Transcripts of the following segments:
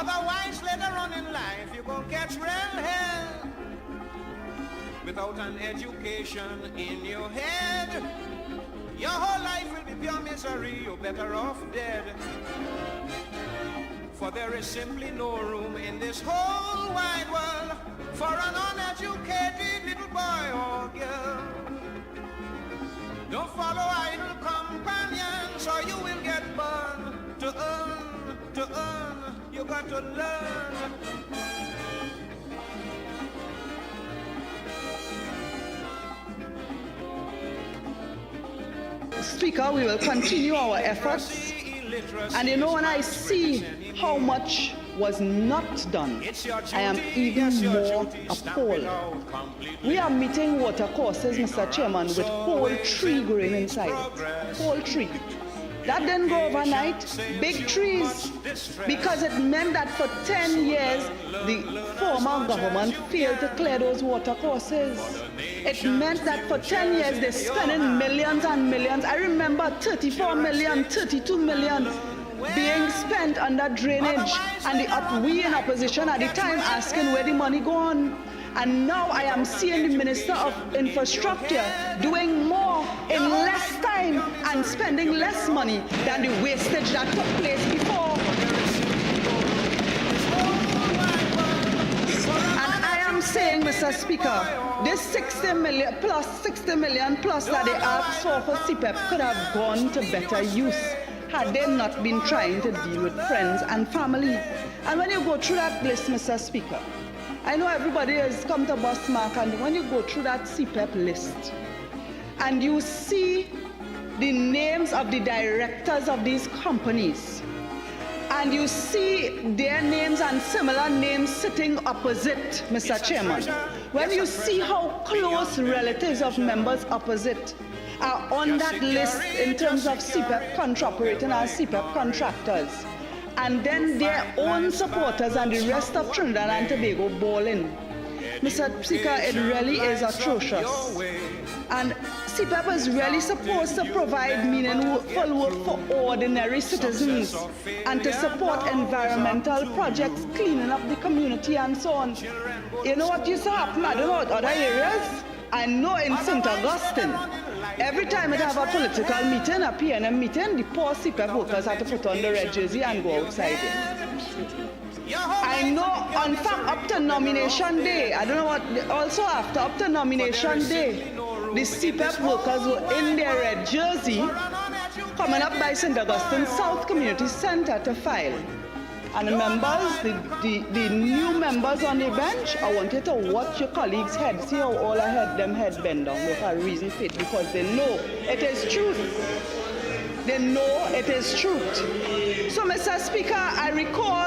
Otherwise, later on in life, you're gonna catch real hell. Without an education in your head, your whole life will be pure misery. You're better off dead. For there is simply no room in this whole wide world for an uneducated little boy or girl. Don't follow idle companions or you will get burned. To earn, you got to learn. Speaker, we will continue our efforts. And you know, when I see how much was not done, I am even more appalled. We are meeting water courses, Mr. Chairman, with whole tree growing inside it. Whole tree. That didn't go overnight. Big trees. Because it meant that for 10 years, the former government failed to clear those water courses. It meant that for 10 years, they're spending millions and millions. I remember 34 million, 32 million being spent under drainage. And we in opposition at the time asking where the money gone. And now I am seeing the Minister of Infrastructure doing more in less time and spending less money than the wastage that took place before. And I am saying, Mr. Speaker, this 60 million plus that they asked for CPEP could have gone to better use had they not been trying to deal with friends and family. And when you go through that list, Mr. Speaker, I know everybody has come to bus mark, and when you go through that CPEP list and you see the names of the directors of these companies and you see their names and similar names sitting opposite, Mr. Chairman, when you see how close relatives of members opposite are on that list in terms of CPEP operating as CPEP contractors, and then their own supporters and the rest of Trinidad and Tobago balling. Mr. Speaker, it really is atrocious. And CPEP is really supposed to provide meaningful work for ordinary citizens and to support environmental projects, cleaning up the community and so on. You know what used to happen? I don't know what other areas. I know in St. Augustine, every time it have a political meeting, a PNM meeting, the poor CPEP workers have to put on the red jersey and go outside it. I know, in fact, up to nomination day, I don't know what, also after, up to nomination day, the CPEP workers were in their red jersey coming up by St. Augustine South Community Center to file. And the members, the new members on the bench, I want you to watch your colleagues' heads, see how all them heads bend down with a reason for it, because they know it is truth. They know it is truth. So, Mr. Speaker, I recall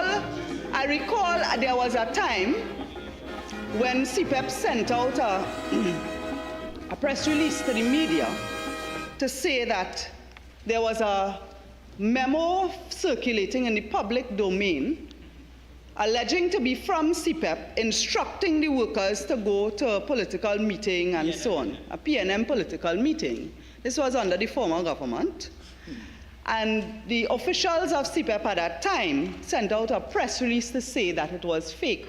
there was a time when CPEP sent out a press release to the media to say that there was a memo circulating in the public domain alleging to be from CPEP instructing the workers to go to a political meeting and so on, a PNM political meeting. This was under the former government. And the officials of CPEP at that time sent out a press release to say that it was fake.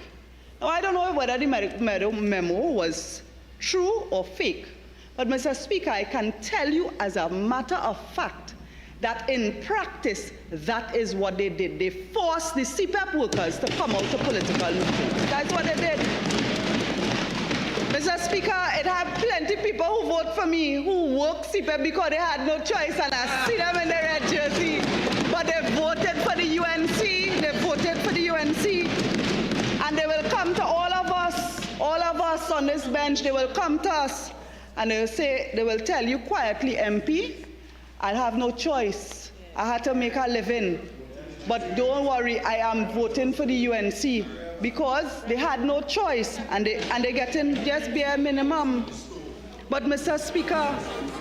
Now, I don't know whether the memo was true or fake, but Mr. Speaker, I can tell you as a matter of fact that in practice, that is what they did. They forced the CPEP workers to come out to political meetings. That's what they did. Mr. Speaker, it had plenty of people who vote for me who work CPEP because they had no choice, and I see them in their red jersey. But they voted for the UNC, they voted for the UNC, and they will come to all of us on this bench, they will come to us, and they will say, they will tell you quietly, MP, I have no choice. I had to make a living. But don't worry, I am voting for the UNC because they had no choice and they getting just bare minimum. But Mr. Speaker,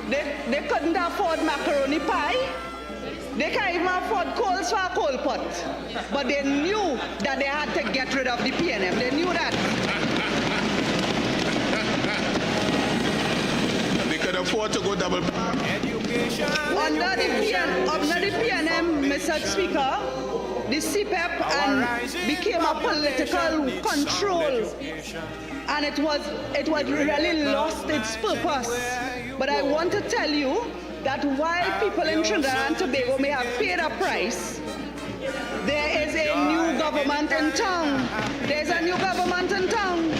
they couldn't afford macaroni pie. They can't even afford coals for a coal pot. But they knew that they had to get rid of the PNM. They knew that. Afford to go double education. Under the PNM, Mr. Speaker, the CPEP and became a political control, and it was really lost its purpose. But I want to tell you that while people in Trinidad and Tobago may have paid a price, there is a new government in town. There's a new government in town.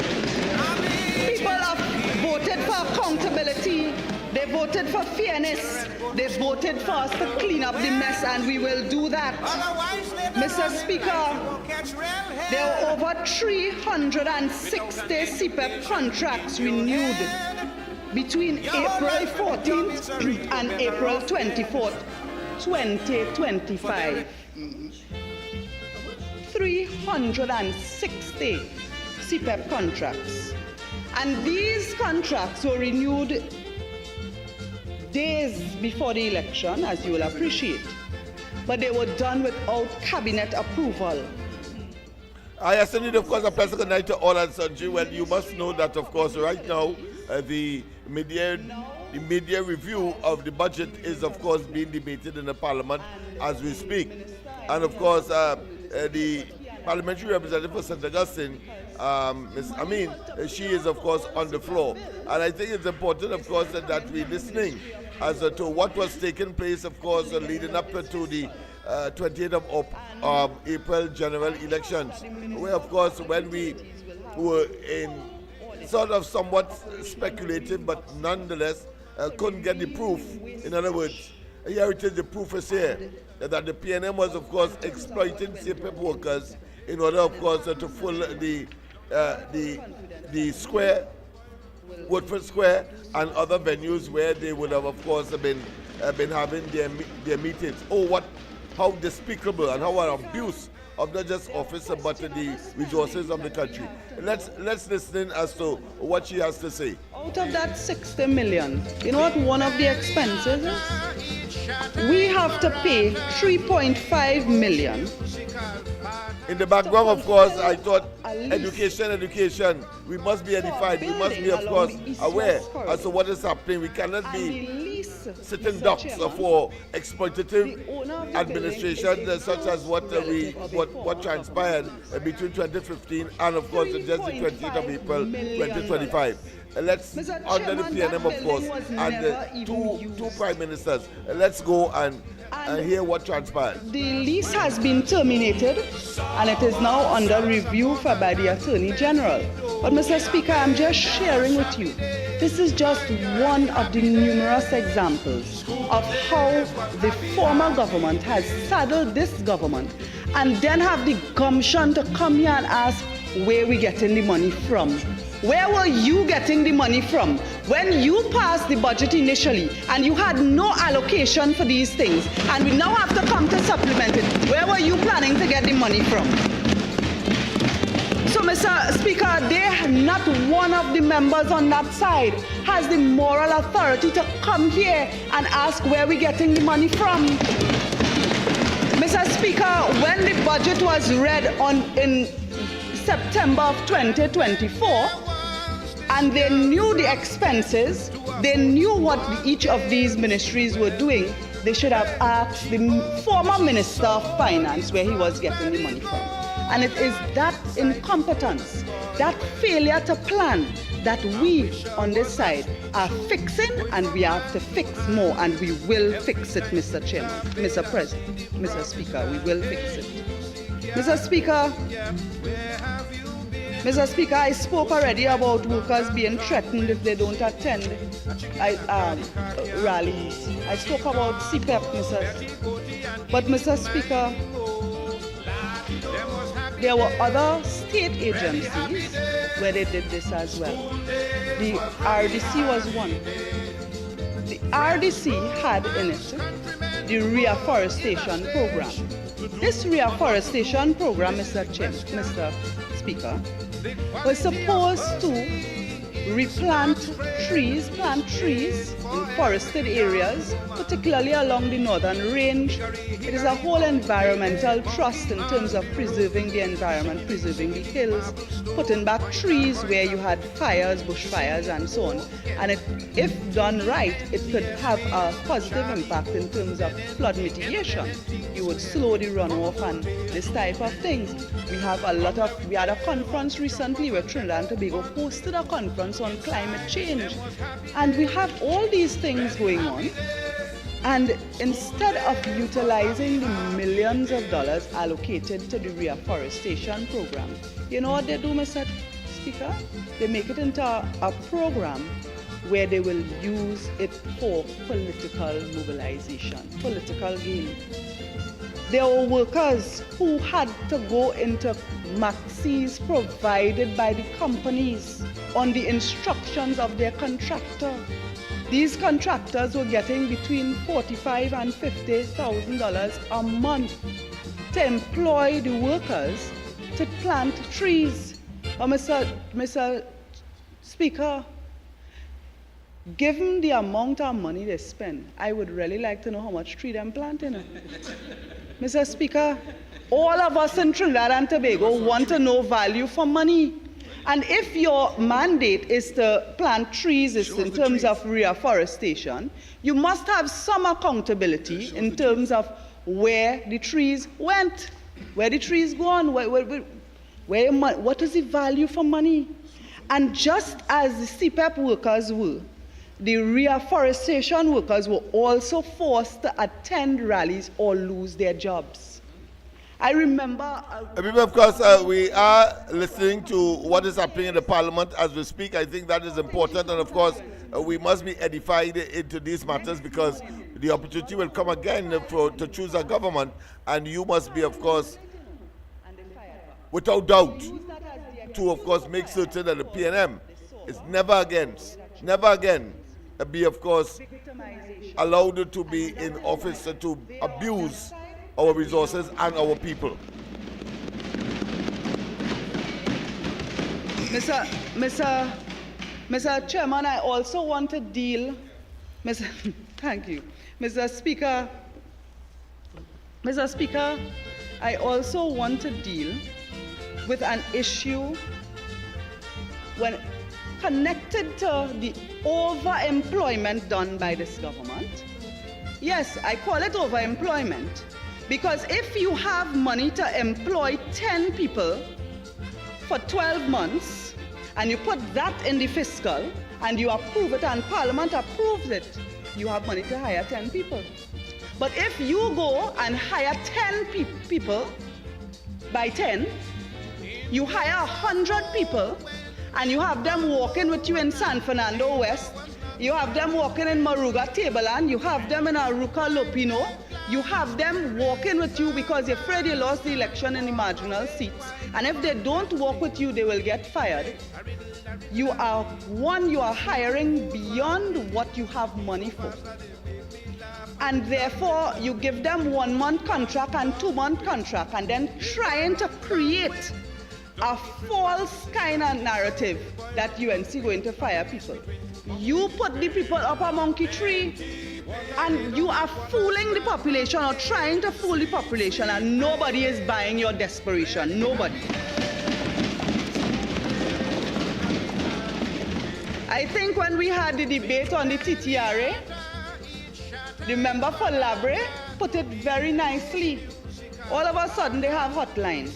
People have voted for accountability. They voted for fairness. They voted for us to clean up the mess, and we will do that. Mr. Speaker, there are over 360 CPEP contracts renewed between April 14th and April 24th, 2025. 360 CPEP contracts. And these contracts were renewed days before the election, as you will appreciate. But they were done without cabinet approval. I extend, of course, a pleasant good night to all and sundry. Well, you must know that, of course, right now, the media review of the budget is, of course, being debated in the Parliament as we speak. And, of course, the parliamentary representative for St. Augustine, Ms. Amin, she is, of course, on the floor. And I think it's important, of course, that we're listening as to what was taking place, of course, leading up to the 28th of April general elections, where, of course, when we were in sort of somewhat speculative, but nonetheless couldn't get the proof. In other words, here it is, the proof is here, that the PNM was, of course, exploiting CPEP workers in order, of course, to fill the square, Woodford Square, and other venues where they would have, of course, been having their meetings. Oh, how despicable and how an abuse of not just office but the resources of the country. Let's listen as to what she has to say. Out of that 60 million, you know what one of the expenses is? We have to pay 3.5 million. In the background, of course, I thought education. We must be edified. We must be, of course, aware as to what is happening. We cannot be sitting ducks for exploitative administration such as what transpired between 2015 and, of course, just the 20th of April 2025. Let's, under the PNM, of course, and the two prime ministers, let's go and hear what transpired. The lease has been terminated, and it is now under review by the Attorney General. But, Mr. Speaker, I'm just sharing with you, this is just one of the numerous examples of how the former government has saddled this government and then have the gumption to come here and ask where we getting the money from. Where were you getting the money from? When you passed the budget initially and you had no allocation for these things, and we now have to come to supplement it, where were you planning to get the money from? So, Mr. Speaker, not one of the members on that side has the moral authority to come here and ask where we're getting the money from. Mr. Speaker, when the budget was read in September of 2024, and they knew the expenses, they knew what each of these ministries were doing, they should have asked the former Minister of Finance where he was getting the money from. And it is that incompetence, that failure to plan, that we on this side are fixing, and we have to fix more, and we will fix it, Mr. Chairman, Mr. President, Mr. Speaker, we will fix it. Mr. Speaker, I spoke already about workers being threatened if they don't attend rallies. I spoke about CPEP, But, Mr. Speaker, there were other state agencies where they did this as well. The RDC was one. The RDC had in it the Reforestation program. This Reforestation program, Mr. Speaker, was supposed to plant trees in forested areas, particularly along the northern range. It is a whole environmental trust in terms of preserving the environment, preserving the hills, putting back trees where you had fires, bushfires and so on. And if done right, it could have a positive impact in terms of flood mitigation. You would slow the runoff and this type of things. We had a conference recently where Trinidad and Tobago hosted a conference on climate change. And we have all these things going on. And instead of utilizing the millions of dollars allocated to the reforestation program, you know what they do, Mr. Speaker? They make it into a program where they will use it for political mobilization, political gain. There were workers who had to go into maxis provided by the companies on the instructions of their contractor. These contractors were getting between $45,000 and $50,000 a month to employ the workers to plant trees. Mr. Speaker, given the amount of money they spend, I would really like to know how much tree they're planting. Mr. Speaker, all of us in Trinidad and Tobago want to know value for money. And if your mandate is to plant trees in terms of reforestation, you must have some accountability in terms of where the trees went, where the trees gone, what is the value for money? And just as the CPEP workers were, the reforestation workers were also forced to attend rallies or lose their jobs. I remember... Of course, we are listening to what is happening in the Parliament as we speak. I think that is important, and of course, we must be edified into these matters because the opportunity will come again to choose a government, and you must be, of course, without doubt, to, of course, make certain that the PNM is never again be, of course, allowed to be in office to abuse our resources and our people. Mr. Chairman, I also want to deal, thank you. Mr. Speaker, I also want to deal with an issue when connected to the overemployment done by this government. Yes, I call it overemployment because if you have money to employ 10 people for 12 months and you put that in the fiscal and you approve it and Parliament approves it, you have money to hire 10 people. But if you go and hire 10 people by 10, you hire 100 people and you have them walking with you in San Fernando West, you have them walking in Maruga Tableland, you have them in Aruca Lopino, you have them walking with you because you're afraid you lost the election in the marginal seats. And if they don't walk with you, they will get fired. You are hiring beyond what you have money for. And therefore, you give them 1 month contract and 2 month contract and then trying to create a false kind of narrative that UNC going to fire people. You put the people up a monkey tree and you are fooling the population or trying to fool the population and nobody is buying your desperation. Nobody. I think when we had the debate on the TTRA, the member for Labre put it very nicely. All of a sudden they have hotline.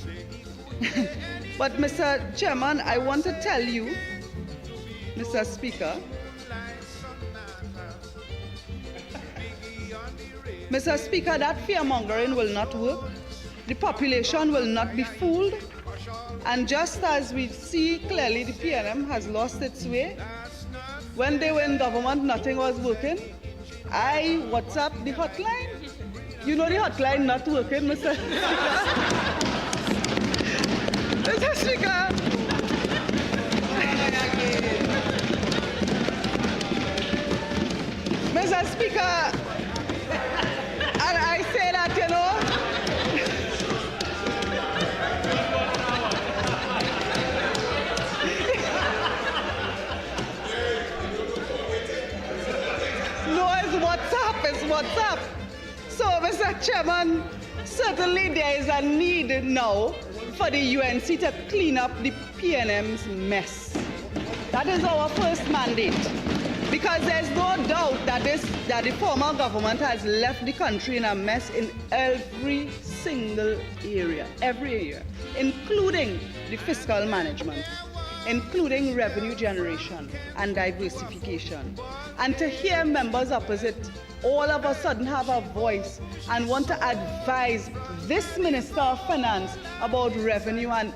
But Mr. Chairman, I want to tell you, Mr. Speaker, that fear-mongering will not work. The population will not be fooled. And just as we see clearly the PNM has lost its way, when they were in government, nothing was working. I WhatsApp the hotline. You know the hotline not working, Mr. Mr. Speaker. Mr. Speaker, and I say that, you know, Chairman, certainly there is a need now for the UNC to clean up the PNM's mess. That is our first mandate. Because there's no doubt that the former government has left the country in a mess in every single area, including the fiscal management, including revenue generation and diversification. And to hear members opposite all of a sudden have a voice and want to advise this Minister of Finance about revenue, and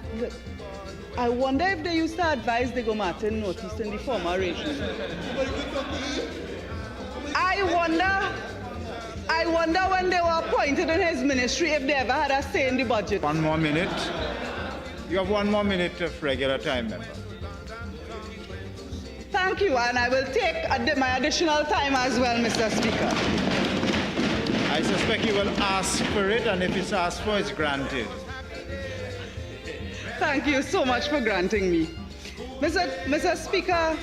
I wonder if they used to advise the Martin Northeast in the former regime. I wonder when they were appointed in his ministry if they ever had a say in the budget. 1 more minute. You have 1 more minute of regular time, member. Thank you, and I will take my additional time as well, Mr. Speaker. I suspect you will ask for it, and if it's asked for, it's granted. Thank you so much for granting me. Mr. Speaker,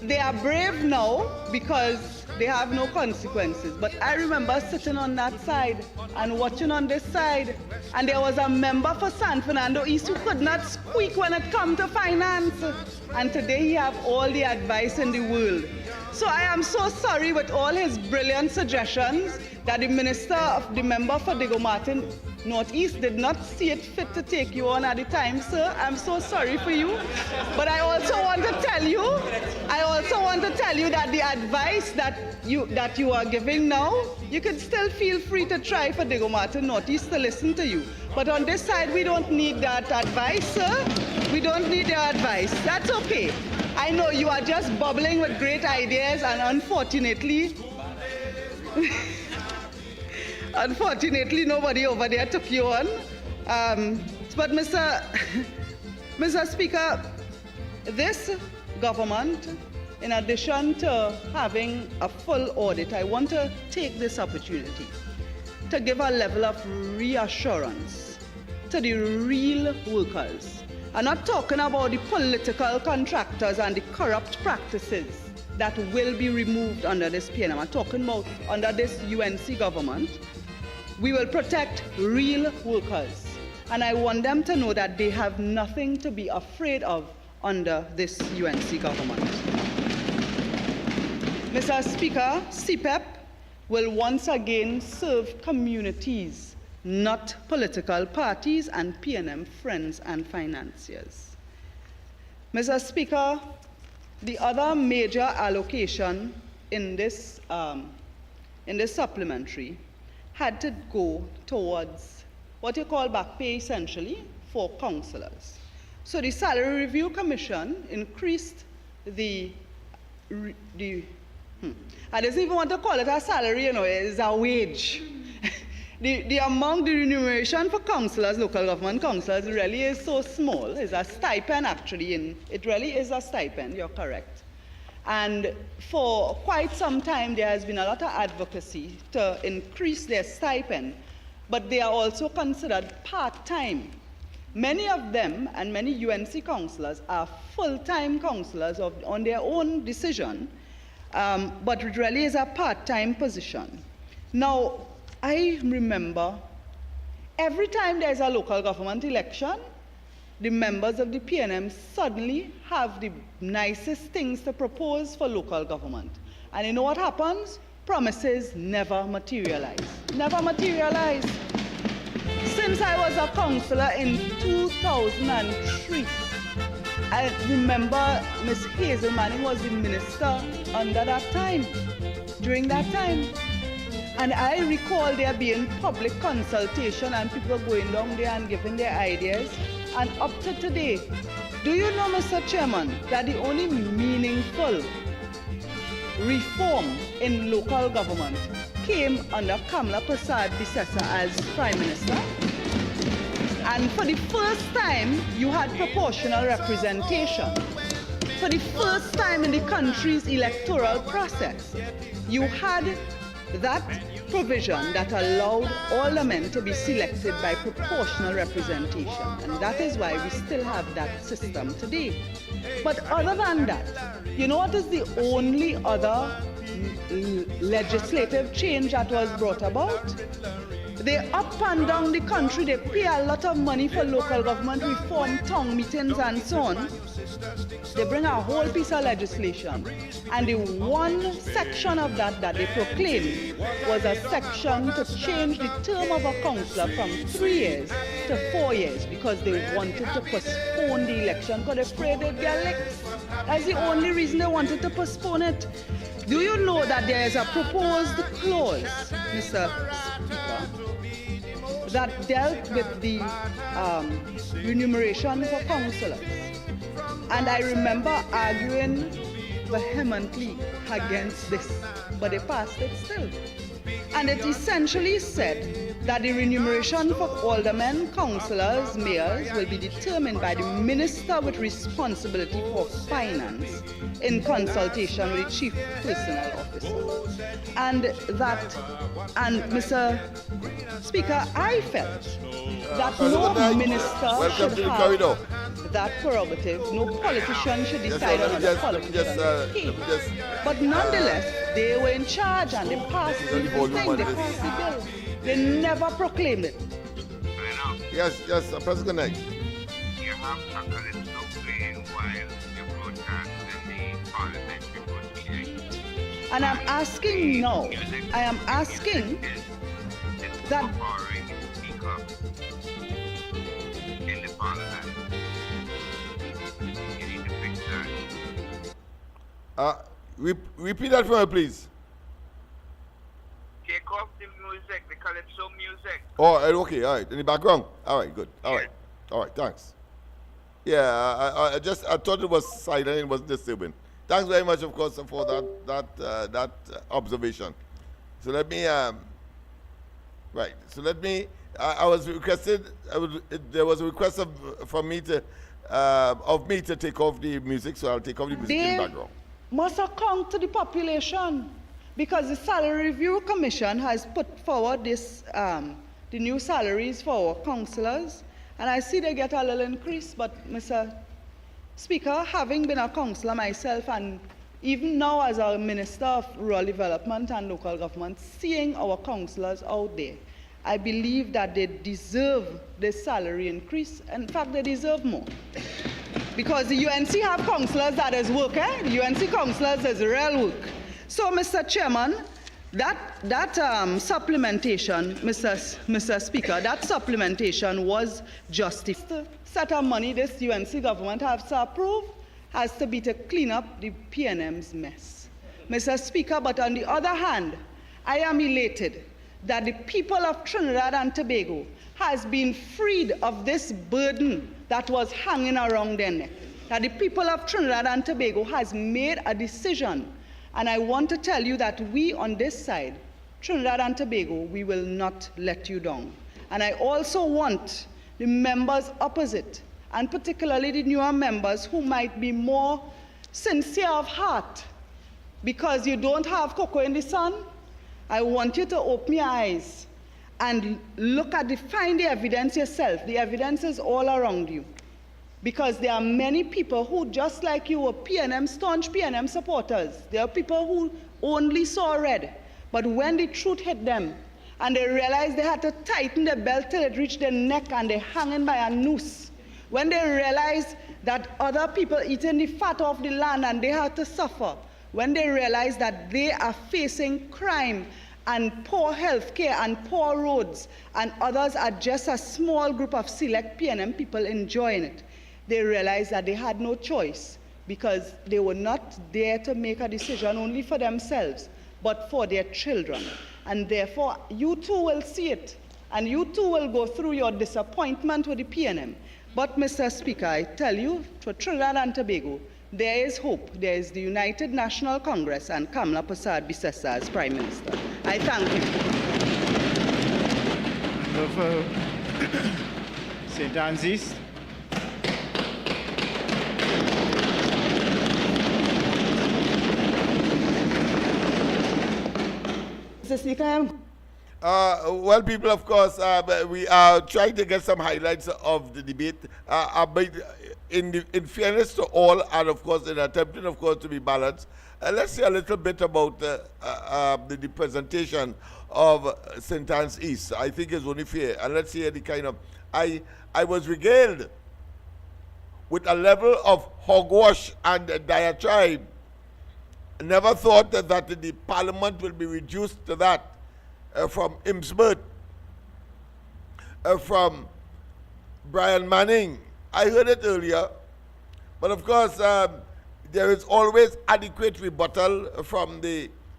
they are brave now because they have no consequences. But I remember sitting on that side and watching on this side, and there was a member for San Fernando East who could not squeak when it come to finance. And today he have all the advice in the world. So I am so sorry with all his brilliant suggestions that the member for Diego Martin Northeast did not see it fit to take you on at the time, sir. I'm so sorry for you. But I also want to tell you that the advice that you are giving now, you can still feel free to try for Diego Martin Northeast to listen to you. But on this side, we don't need that advice, sir. We don't need your advice. That's okay. I know you are just bubbling with great ideas, and unfortunately, nobody over there took you on. But Mr. Speaker, this government, in addition to having a full audit, I want to take this opportunity to give a level of reassurance to the real workers. I'm not talking about the political contractors and the corrupt practices that will be removed under this PNM. I'm talking about under this UNC government. We will protect real workers. And I want them to know that they have nothing to be afraid of under this UNC government. Mr. Speaker, CPEP will once again serve communities, not political parties and PNM friends and financiers. Mr. Speaker, the other major allocation in this supplementary had to go towards what you call back pay, essentially, for councillors. So the Salary Review Commission increased I don't even want to call it a salary, it's a wage. The amount, the remuneration for councillors, local government councillors, really is so small. It's a stipend, actually. It really is a stipend, you're correct. And for quite some time, there has been a lot of advocacy to increase their stipend, but they are also considered part-time. Many of them, and many UNC councillors, are full-time councillors on their own decision, but it really is a part-time position. Now, I remember every time there's a local government election, the members of the PNM suddenly have the nicest things to propose for local government. And you know what happens? Promises never materialize. Never materialize. Since I was a councillor in 2003, I remember Ms. Hazel Manning was the minister under that time, during that time. And I recall there being public consultation and people going down there and giving their ideas. And up to today, do you know, Mr. Chairman, that the only meaningful reform in local government came under Kamala Persad-Bissessar as Prime Minister? And for the first time, you had proportional representation. For the first time in the country's electoral process, you had that provision that allowed all the men to be selected by proportional representation. And that is why we still have that system today. But other than that, you know what is the only other legislative change that was brought about. They up and down the country, they pay a lot of money for local government reform, town meetings and so on. They bring a whole piece of legislation. And the one section of that they proclaimed was a section to change the term of a councillor from 3 years to 4 years because they wanted to postpone the election because they're afraid they'd get elected. That's the only reason they wanted to postpone it. Do you know that there is a proposed clause, Mr. Speaker, that dealt with the remuneration for councillors? And I remember arguing vehemently against this, but they passed it still. And it essentially said that the remuneration for aldermen, councillors, mayors will be determined by the minister with responsibility for finance in consultation with the chief personnel officer. And Mr. Speaker, I felt that no minister should have that prerogative. No politician should decide on other politicians. But nonetheless, they were in charge and they passed the thing, they passed the bill. They never proclaimed it. Yes, President Knight. You have a calypso playing while you broadcast in the parliamentary proceedings. And I'm asking now, I am asking that in the parliament. You need to fix that. Repeat that for me, please. Take off the music, the calypso music. Oh, okay, all right. In the background? All right, good. All right, thanks. Yeah, I thought it was silent, it wasn't disturbing. Thanks very much, of course, for that observation. So let me, right. So let me, I was requested, there was a request of me to take off the music, so I'll take off the music in the background. Must account to the population because the Salary Review Commission has put forward this, the new salaries for our councillors, and I see they get a little increase, but Mr. Speaker, having been a councillor myself and even now as a Minister of Rural Development and Local Government, seeing our councillors out there, I believe that they deserve this salary increase. In fact, they deserve more. Because the UNC have councillors that is work, The UNC councillors is real work. So, Mr. Chairman, that supplementation, Mr. Speaker, that supplementation was justified. The set of money this UNC government has to approve has to be to clean up the PNM's mess. Mr. Speaker, but on the other hand, I am elated that the people of Trinidad and Tobago has been freed of this burden that was hanging around their neck. That the people of Trinidad and Tobago has made a decision. And I want to tell you that we on this side, Trinidad and Tobago, we will not let you down. And I also want the members opposite, and particularly the newer members who might be more sincere of heart because you don't have cocoa in the sun, I want you to open your eyes and look at find the evidence yourself. The evidence is all around you. Because there are many people who, just like you, were staunch PNM supporters. There are people who only saw red. But when the truth hit them, and they realized they had to tighten their belt till it reached their neck and they're hanging by a noose. When they realized that other people eating the fat off the land and they had to suffer. When they realized that they are facing crime and poor health care and poor roads, and others are just a small group of select PNM people enjoying it, they realized that they had no choice because they were not there to make a decision only for themselves, but for their children. And therefore, you too will see it, and you too will go through your disappointment with the PNM. But, Mr. Speaker, I tell you, for Trinidad and Tobago, there is hope. There is the United National Congress and Kamla Persad-Bissessar as Prime Minister. I thank you. St. Anne's East. Mr. Speaker, Well, people, of course, we are trying to get some highlights of the debate. But in fairness to all, and of course, in attempting, of course, to be balanced, let's see a little bit about the presentation of St. Anne's East. I think it's only fair. And let's see the kind of... I was regaled with a level of hogwash and diatribe. Never thought that the parliament will be reduced to that. From Imsbert, from Brian Manning. I heard it earlier, but of course, there is always adequate rebuttal from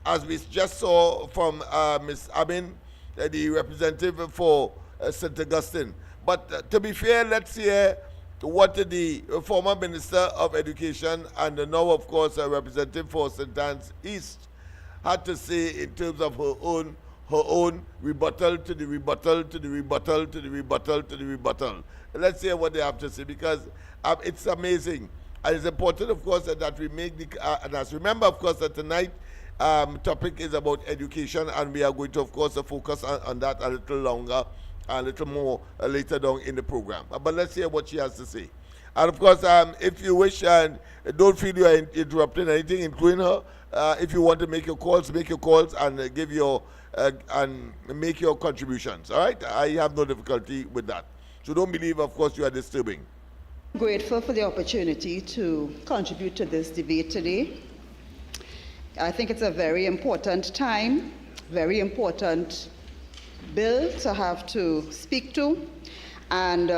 as we just saw from Ms. Amin, the representative for St. Augustine. But to be fair, let's hear what the former Minister of Education and now, of course, a representative for St. Anne's East had to say in terms of her own rebuttal to the rebuttal to the rebuttal to the rebuttal to the rebuttal. Let's hear what they have to say, because it's amazing. And it's important, of course, that we make the... and as remember, of course, that tonight topic is about education, and we are going to, of course, focus on that a little longer, a little more later down in the program. But let's hear what she has to say. And of course, if you wish, and don't feel you are interrupting anything, including her, if you want to make your calls and give your... and make your contributions, all right? I have no difficulty with that. So don't believe, of course, you are disturbing. Grateful for the opportunity to contribute to this debate today. I think it's a very important time, very important bill to have to speak to, and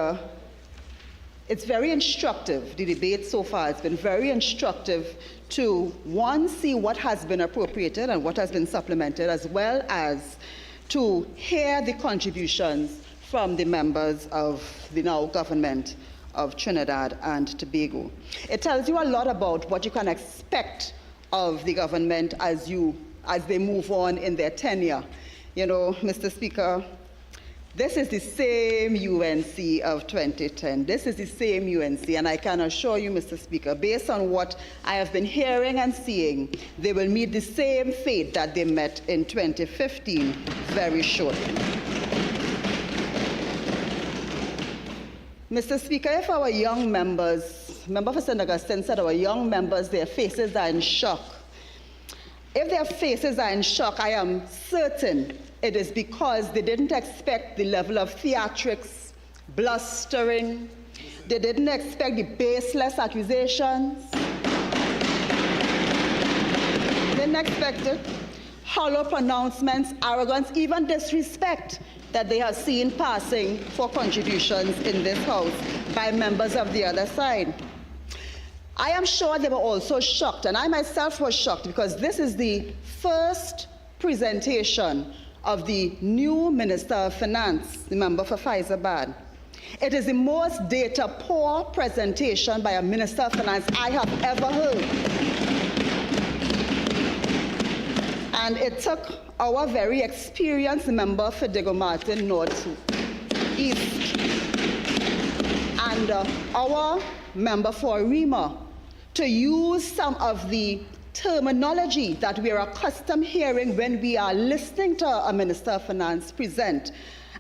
it's very instructive. The debate so far has been very instructive to, one, see what has been appropriated and what has been supplemented, as well as to hear the contributions from the members of the now government of Trinidad and Tobago. It tells you a lot about what you can expect of the government as they move on in their tenure. You know, Mr. Speaker, this is the same UNC of 2010. This is the same UNC, and I can assure you, Mr. Speaker, based on what I have been hearing and seeing, they will meet the same fate that they met in 2015 very shortly. Mr. Speaker, if our young members, Member for St. Augustine said our young members, their faces are in shock. If their faces are in shock, I am certain it is because they didn't expect the level of theatrics, blustering. They didn't expect the baseless accusations. They didn't expect it. Hollow pronouncements, arrogance, even disrespect that they have seen passing for contributions in this House by members of the other side. I am sure they were also shocked, and I myself was shocked, because this is the first presentation of the new Minister of Finance, the member for Faizabad. It is the most data-poor presentation by a Minister of Finance I have ever heard. And it took our very experienced member for Diego Martin North East and our member for Rima to use some of the terminology that we are accustomed hearing when we are listening to a Minister of Finance present,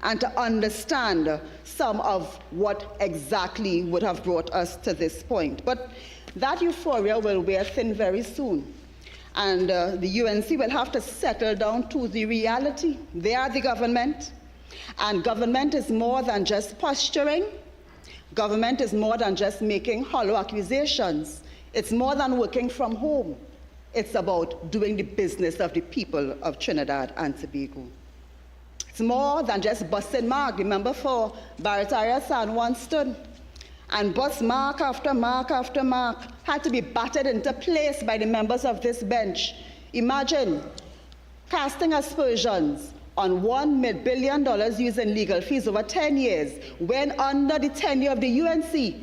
and to understand some of what exactly would have brought us to this point. But that euphoria will wear thin very soon. And the UNC will have to settle down to the reality. They are the government, and government is more than just posturing. Government is more than just making hollow accusations. It's more than working from home. It's about doing the business of the people of Trinidad and Tobago. It's more than just busting mark. Remember, for Barataria San Juan stood and bust mark after mark after mark, had to be battered into place by the members of this bench. Imagine casting aspersions on $1 billion used in legal fees over 10 years, when under the tenure of the UNC,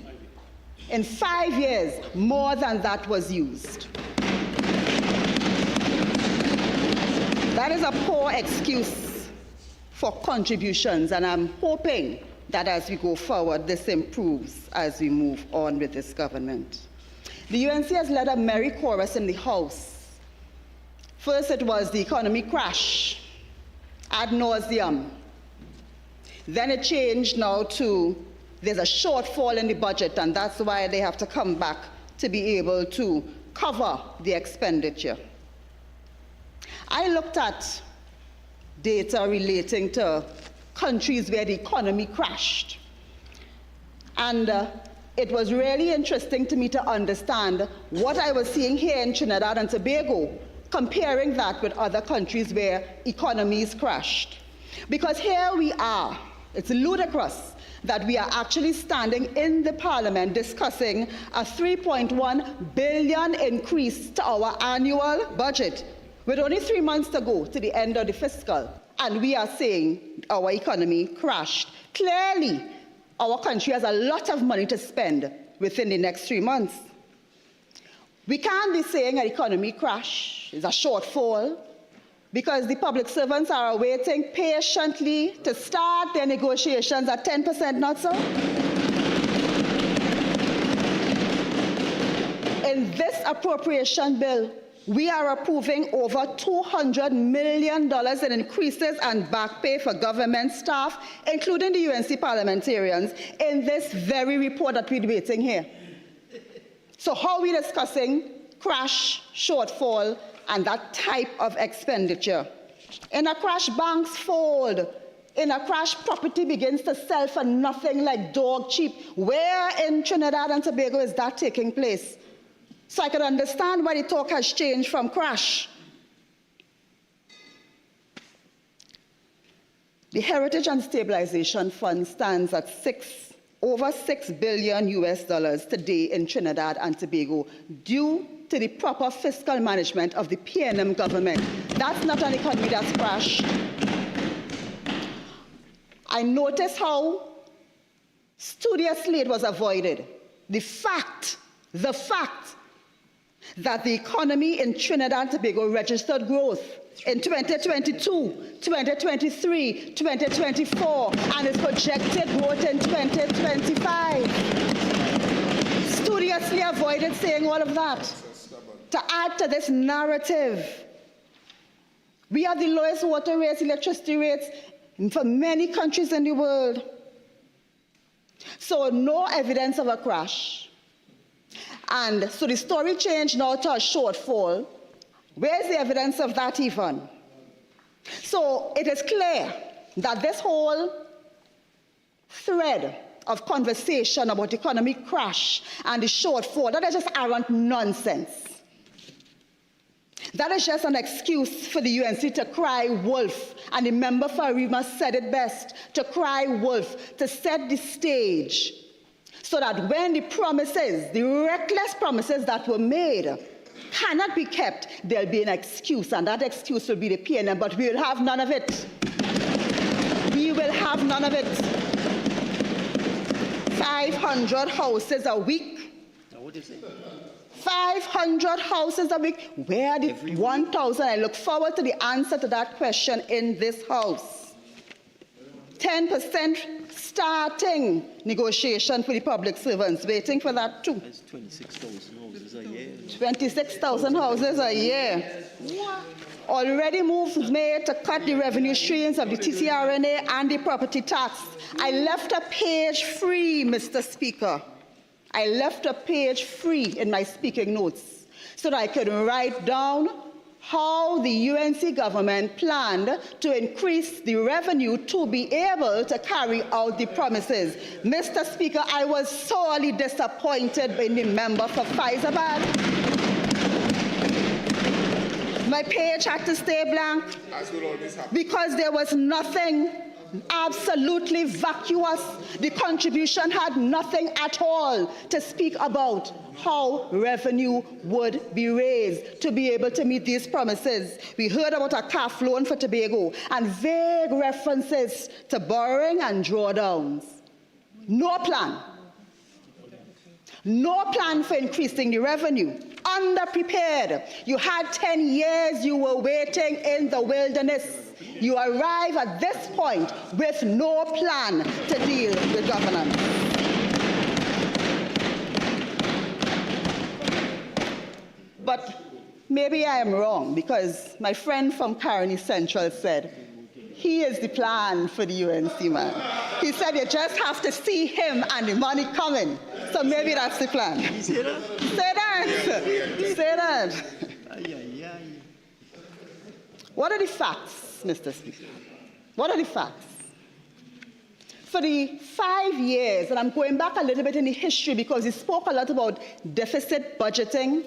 in 5 years, more than that was used. That is a poor excuse for contributions, and I'm hoping that as we go forward, this improves as we move on with this government. The UNC has led a merry chorus in the House. First, it was the economy crash, ad nauseum. Then it changed now to there's a shortfall in the budget, and that's why they have to come back to be able to cover the expenditure. I looked at data relating to countries where the economy crashed. And it was really interesting to me to understand what I was seeing here in Trinidad and Tobago, comparing that with other countries where economies crashed. Because here we are, it's ludicrous that we are actually standing in the parliament discussing a 3.1 billion increase to our annual budget with only 3 months to go to the end of the fiscal. And we are saying our economy crashed. Clearly, our country has a lot of money to spend within the next 3 months. We can't be saying an economy crash is a shortfall because the public servants are waiting patiently to start their negotiations at 10%, not so? In this appropriation bill, we are approving over $200 million in increases and back pay for government staff, including the UNC parliamentarians, in this very report that we're debating here. So how are we discussing crash, shortfall, and that type of expenditure? In a crash, banks fold. In a crash, property begins to sell for nothing like dog cheap. Where in Trinidad and Tobago is that taking place? So I can understand why the talk has changed from crash. The Heritage and Stabilization Fund stands at over $6 billion today in Trinidad and Tobago due to the proper fiscal management of the PNM government. That's not an economy that's crashed. I noticed how studiously it was avoided. The fact that the economy in Trinidad and Tobago registered growth in 2022, 2023, 2024, and is projected growth in 2025. Studiously avoided saying all of that to add to this narrative. We have the lowest water rates, electricity rates for many countries in the world. So no evidence of a crash. And so the story changed now to a shortfall. Where's the evidence of that even? So it is clear that this whole thread of conversation about economic crash and the shortfall, that is just arrant nonsense. That is just an excuse for the UNC to cry wolf. And the member for Arima said it best, to cry wolf, to set the stage, so that when the promises, the reckless promises that were made cannot be kept, there'll be an excuse, and that excuse will be the PNM, but we will have none of it. We will have none of it. 500 houses a week. What did you say? 500 houses a week. Where are the 1,000? I look forward to the answer to that question in this house. 10% starting negotiation for the public servants, waiting for that too. That's 26,000 houses a year. 26,000 houses a year. Already moves made to cut the revenue streams of the TCRNA and the property tax. I left a page free, Mr. Speaker. I left a page free in my speaking notes so that I could write down how the UNC government planned to increase the revenue to be able to carry out the promises. Mr. Speaker, I was sorely disappointed in the member for Faizabad. My page had to stay blank because there was nothing, absolutely vacuous. The contribution had nothing at all to speak about how revenue would be raised to be able to meet these promises. We heard about a CAF loan for Tobago and vague references to borrowing and drawdowns. No plan. No plan for increasing the revenue. Underprepared. You had 10 years you were waiting in the wilderness. You arrive at this point with no plan to deal with governance. But maybe I am wrong, because my friend from Caroni Central said He is the plan for the UNC, man. He said you just have to see him and the money coming. So maybe that's the plan. You say that? Say that. Say that. Ay, ay, ay. What are the facts, Mr. Speaker? What are the facts? For the 5 years, and I'm going back a little bit in the history because we spoke a lot about deficit budgeting.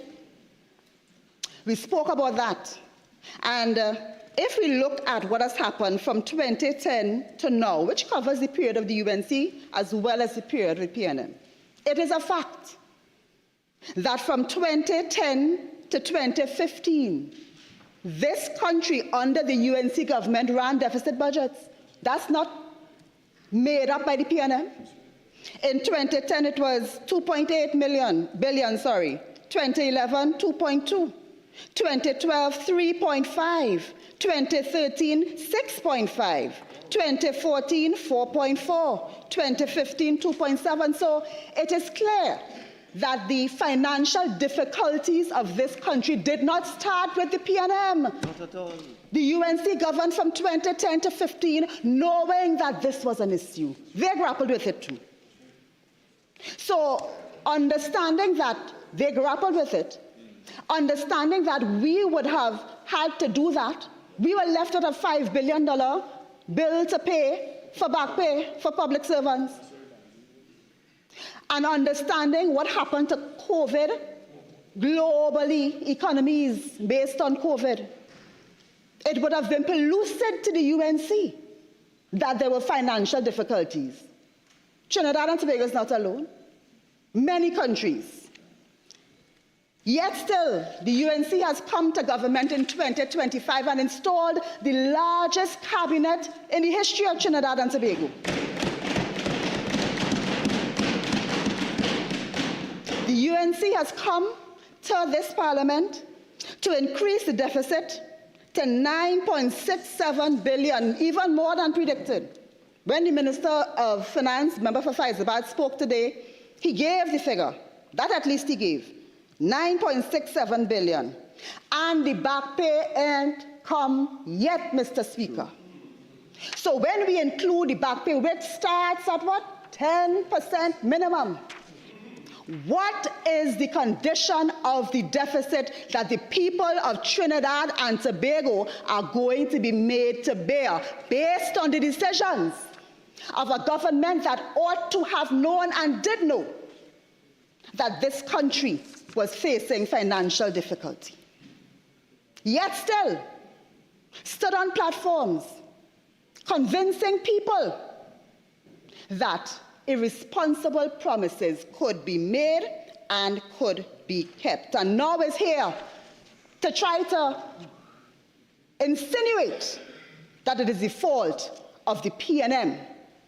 We spoke about that. And if we look at what has happened from 2010 to now, which covers the period of the UNC as well as the period with PNM, it is a fact that from 2010 to 2015, this country under the UNC government ran deficit budgets. That's not made up by the PNM. In 2010, it was 2.8 billion. 2011, 2.2. 2012, 3.5. 2013, 6.5. 2014, 4.4. 2015, 2.7. So it is clear that the financial difficulties of this country did not start with the PNM. Not at all. The UNC governed from 2010 to 15, knowing that this was an issue. They grappled with it too. So, understanding that they grappled with it, understanding that we would have had to do that, we were left with a $5 billion bill to pay for back pay for public servants. And understanding what happened to COVID, globally, economies based on COVID, it would have been pellucid to the UNC that there were financial difficulties. Trinidad and Tobago is not alone. Many countries. Yet still, the UNC has come to government in 2025 and installed the largest cabinet in the history of Trinidad and Tobago. The UNC has come to this parliament to increase the deficit to 9.67 billion, even more than predicted. When the Minister of Finance, member for Faizabad, spoke today, he gave the figure. That at least he gave. 9.67 billion. And the back pay ain't come yet, Mr. Speaker. So when we include the back pay, which starts at what? 10% minimum. What is the condition of the deficit that the people of Trinidad and Tobago are going to be made to bear based on the decisions of a government that ought to have known and did know that this country was facing financial difficulty? Yet still, stood on platforms convincing people that irresponsible promises could be made and could be kept. And now is here to try to insinuate that it is the fault of the PNM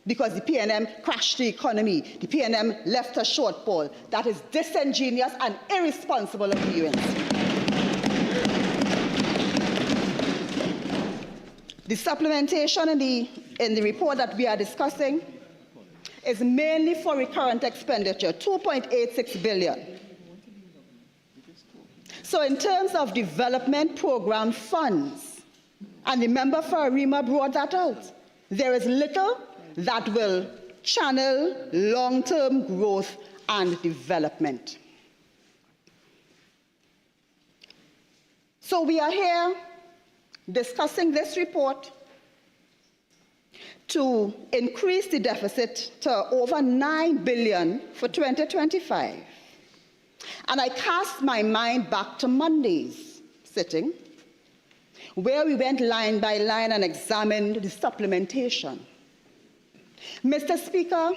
because the PNM crashed the economy. The PNM left a shortfall. That is disingenuous and irresponsible of the UNC. The supplementation in the report that we are discussing is mainly for recurrent expenditure, 2.86 billion. So in terms of development program funds, and the member for Arima brought that out, there is little that will channel long-term growth and development. So we are here discussing this report to increase the deficit to over 9 billion for 2025. And I cast my mind back to Monday's sitting, where we went line by line and examined the supplementation. Mr. Speaker,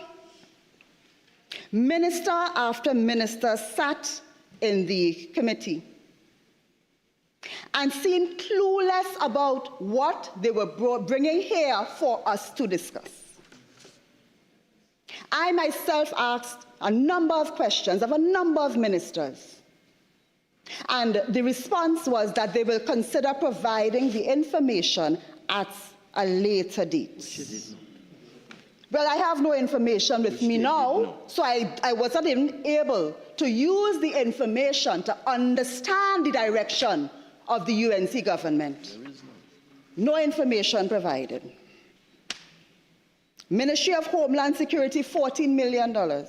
minister after minister sat in the committee and seemed clueless about what they were bringing here for us to discuss. I myself asked a number of questions of a number of ministers, and the response was that they will consider providing the information at a later date. Well, I have no information with me now, so I wasn't even able to use the information to understand the direction of the UNC government. No information provided. Ministry of Homeland Security, $14 million.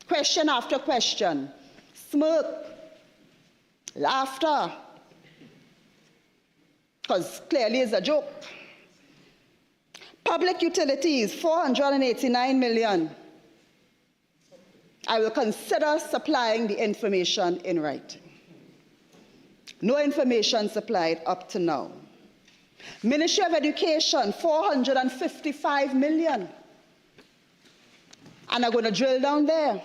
Question after question. Smirk. Laughter. Because clearly it's a joke. Public utilities, $489 million. I will consider supplying the information in writing. No information supplied up to now. Ministry of Education, $455 million. And I'm going to drill down there.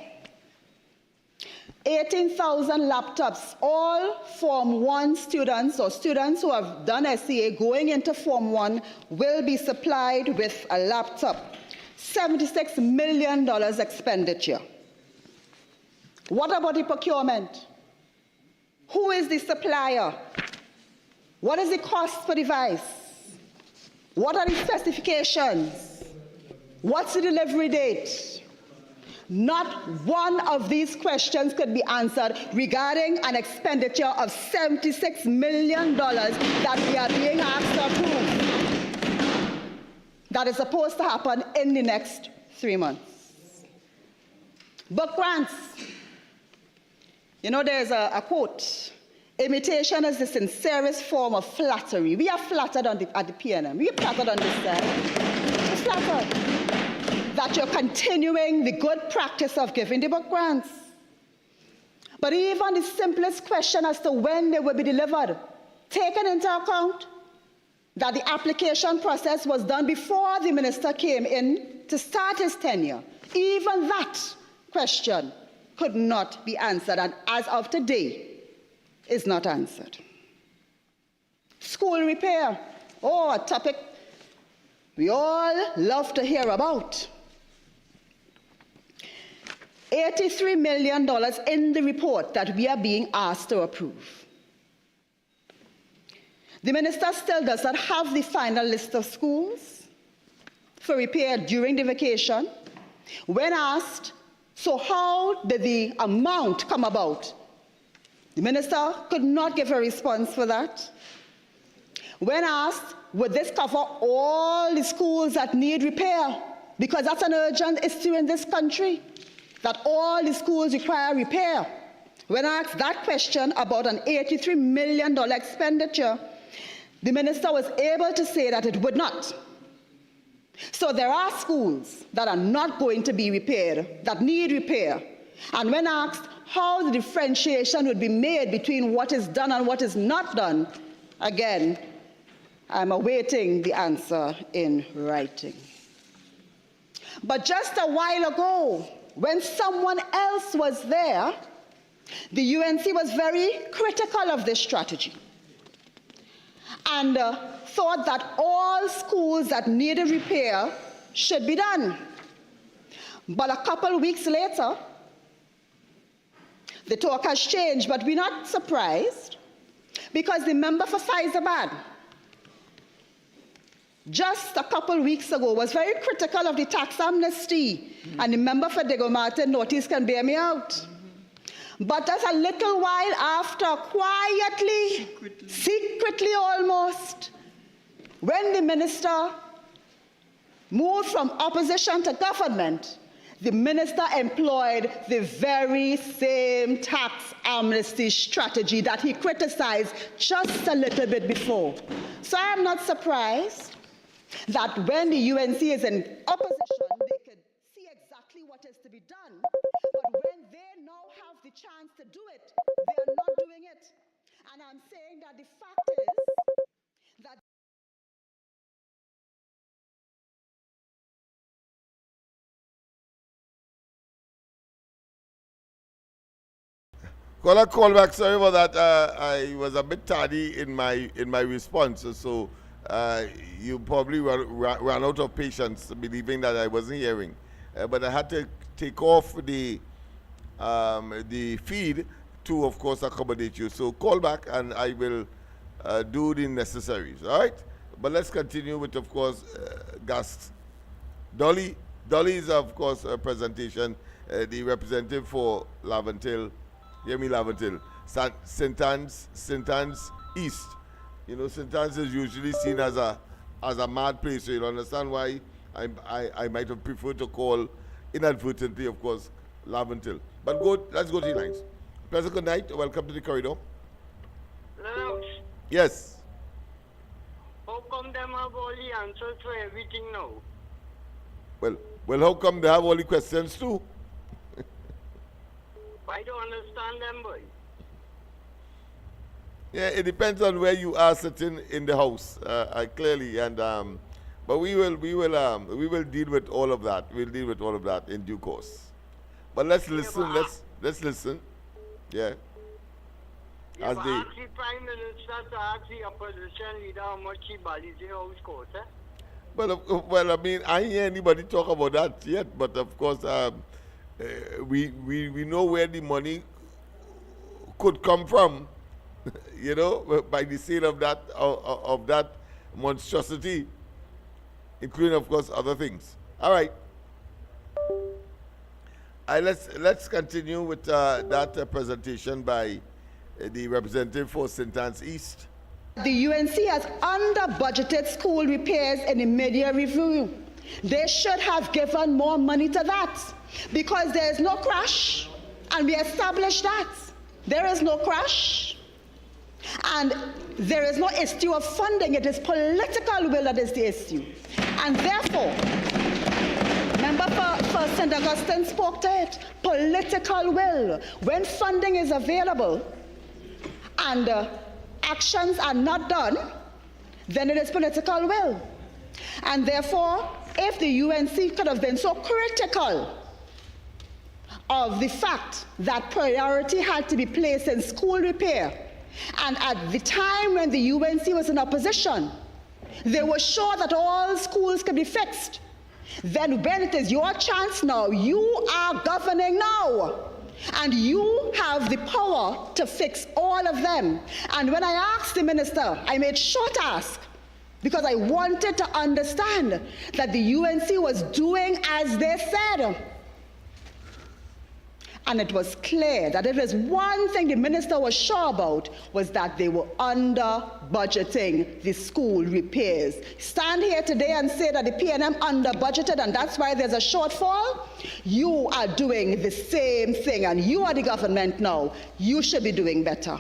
18,000 laptops, all Form 1 students or students who have done SEA going into Form 1 will be supplied with a laptop. $76 million expenditure. What about the procurement? Who is the supplier? What is the cost per device? What are the specifications? What's the delivery date? Not one of these questions could be answered regarding an expenditure of $76 million that we are being asked to approve. That is supposed to happen in the next 3 months. Book grants. You know, there's a quote. Imitation is the sincerest form of flattery. We are flattered at the PNM. We are flattered on this side. We're flattered that you're continuing the good practice of giving the book grants. But even the simplest question as to when they will be delivered, taken into account that the application process was done before the minister came in to start his tenure, even that question could not be answered, and as of today, is not answered. School repair. Oh, a topic we all love to hear about. $83 million in the report that we are being asked to approve. The minister still does not have the final list of schools for repair during the vacation. When asked, so how did the amount come about? The minister could not give a response for that. When asked, would this cover all the schools that need repair? Because that's an urgent issue in this country, that all the schools require repair. When asked that question about an $83 million expenditure, the minister was able to say that it would not. So there are schools that are not going to be repaired, that need repair. And when asked how the differentiation would be made between what is done and what is not done, again, I'm awaiting the answer in writing. But just a while ago, when someone else was there, the UNC was very critical of this strategy and thought that all schools that needed repair should be done. But a couple of weeks later, the talk has changed, but we're not surprised because the member for Faizabad just a couple of weeks ago was very critical of the tax amnesty, and the member for Diego Martin notice can bear me out. But just a little while after, quietly, secretly almost, when the minister moved from opposition to government, the minister employed the very same tax amnesty strategy that he criticized just a little bit before. So I am not surprised that when the UNC is in opposition, they could see exactly what is to be done. But when they now have the chance to do it, they are not doing it. And I'm saying that the fact is that Call back. Sorry about that. I was a bit tardy in my response, so you probably ran out of patience, believing that I wasn't hearing. But I had to take off the feed to, of course, accommodate you. So call back, and I will do the necessaries. All right. But let's continue with, of course, guests. Dolly is, of course, a presentation. The representative for Laventille. Hear me, Laventille. St. Anne's East. You know, St. Anne's is usually seen as a mad place, so you'll understand why I might have preferred to call inadvertently, of course, Laventil. But let's go to the lines. Pleasant good night. Welcome to the corridor. Lennox, Yes. how come them have all the answers for everything now? Well, how come they have all the questions too? I don't understand them, boy. Yeah, it depends on where you are sitting in the house, clearly, and but we will deal with all of that. We'll deal with all of that in due course. But let's listen. Let's listen. Yeah. If ask the Prime Minister to ask the opposition leader how much he values in house court, eh? Well, I mean, I ain't hear anybody talk about that yet. But of course, we know where the money could come from. You know, by the sale of that monstrosity, including, of course, other things. All right. Let's continue with that presentation by the representative for St. Anne's East. The UNC has under-budgeted school repairs in the mid-year review. They should have given more money to that because there is no crash, and we established that. There is no crash, and there is no issue of funding. It is political will that is the issue. And therefore, Member for St. Augustine spoke to it, political will. When funding is available and actions are not done, then it is political will. And therefore, if the UNC could have been so critical of the fact that priority had to be placed in school repair, and at the time when the UNC was in opposition, they were sure that all schools could be fixed, then when it is your chance now, you are governing now, and you have the power to fix all of them. And when I asked the minister, I made sure to ask, because I wanted to understand that the UNC was doing as they said. And it was clear that if there's one thing the minister was sure about, was that they were under budgeting the school repairs. Stand here today and say that the PNM under budgeted and that's why there's a shortfall. You are doing the same thing, and you are the government now. You should be doing better.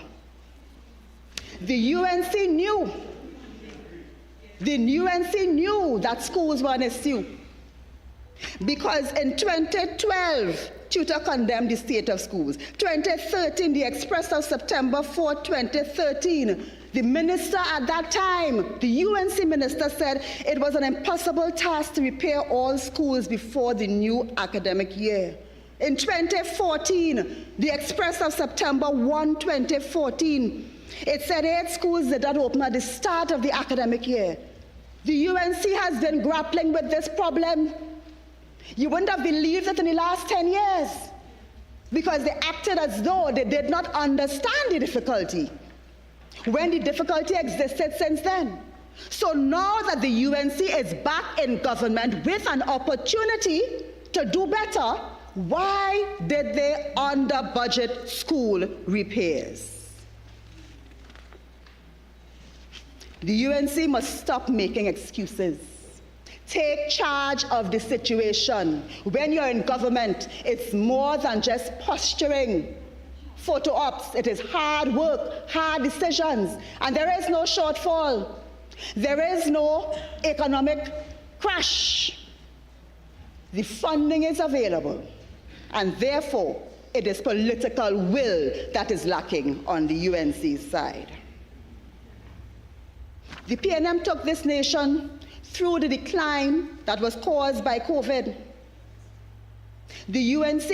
The UNC knew. The UNC knew that schools were an issue, because in 2012, Tutor condemned the state of schools. 2013, the Express of September 4, 2013, the minister at that time, the UNC minister, said it was an impossible task to repair all schools before the new academic year. In 2014, the Express of September 1, 2014, it said 8 schools did not open at the start of the academic year. The UNC has been grappling with this problem. You wouldn't have believed it in the last 10 years, because they acted as though they did not understand the difficulty, when the difficulty existed since then. So now that the UNC is back in government with an opportunity to do better, why did they under-budget school repairs? The UNC must stop making excuses. Take charge of the situation. When you're in government, it's more than just posturing, photo ops. It is hard work, hard decisions, and there is no shortfall. There is no economic crash. The funding is available, and therefore, it is political will that is lacking on the UNC side. The PNM took this nation through the decline that was caused by COVID. The UNC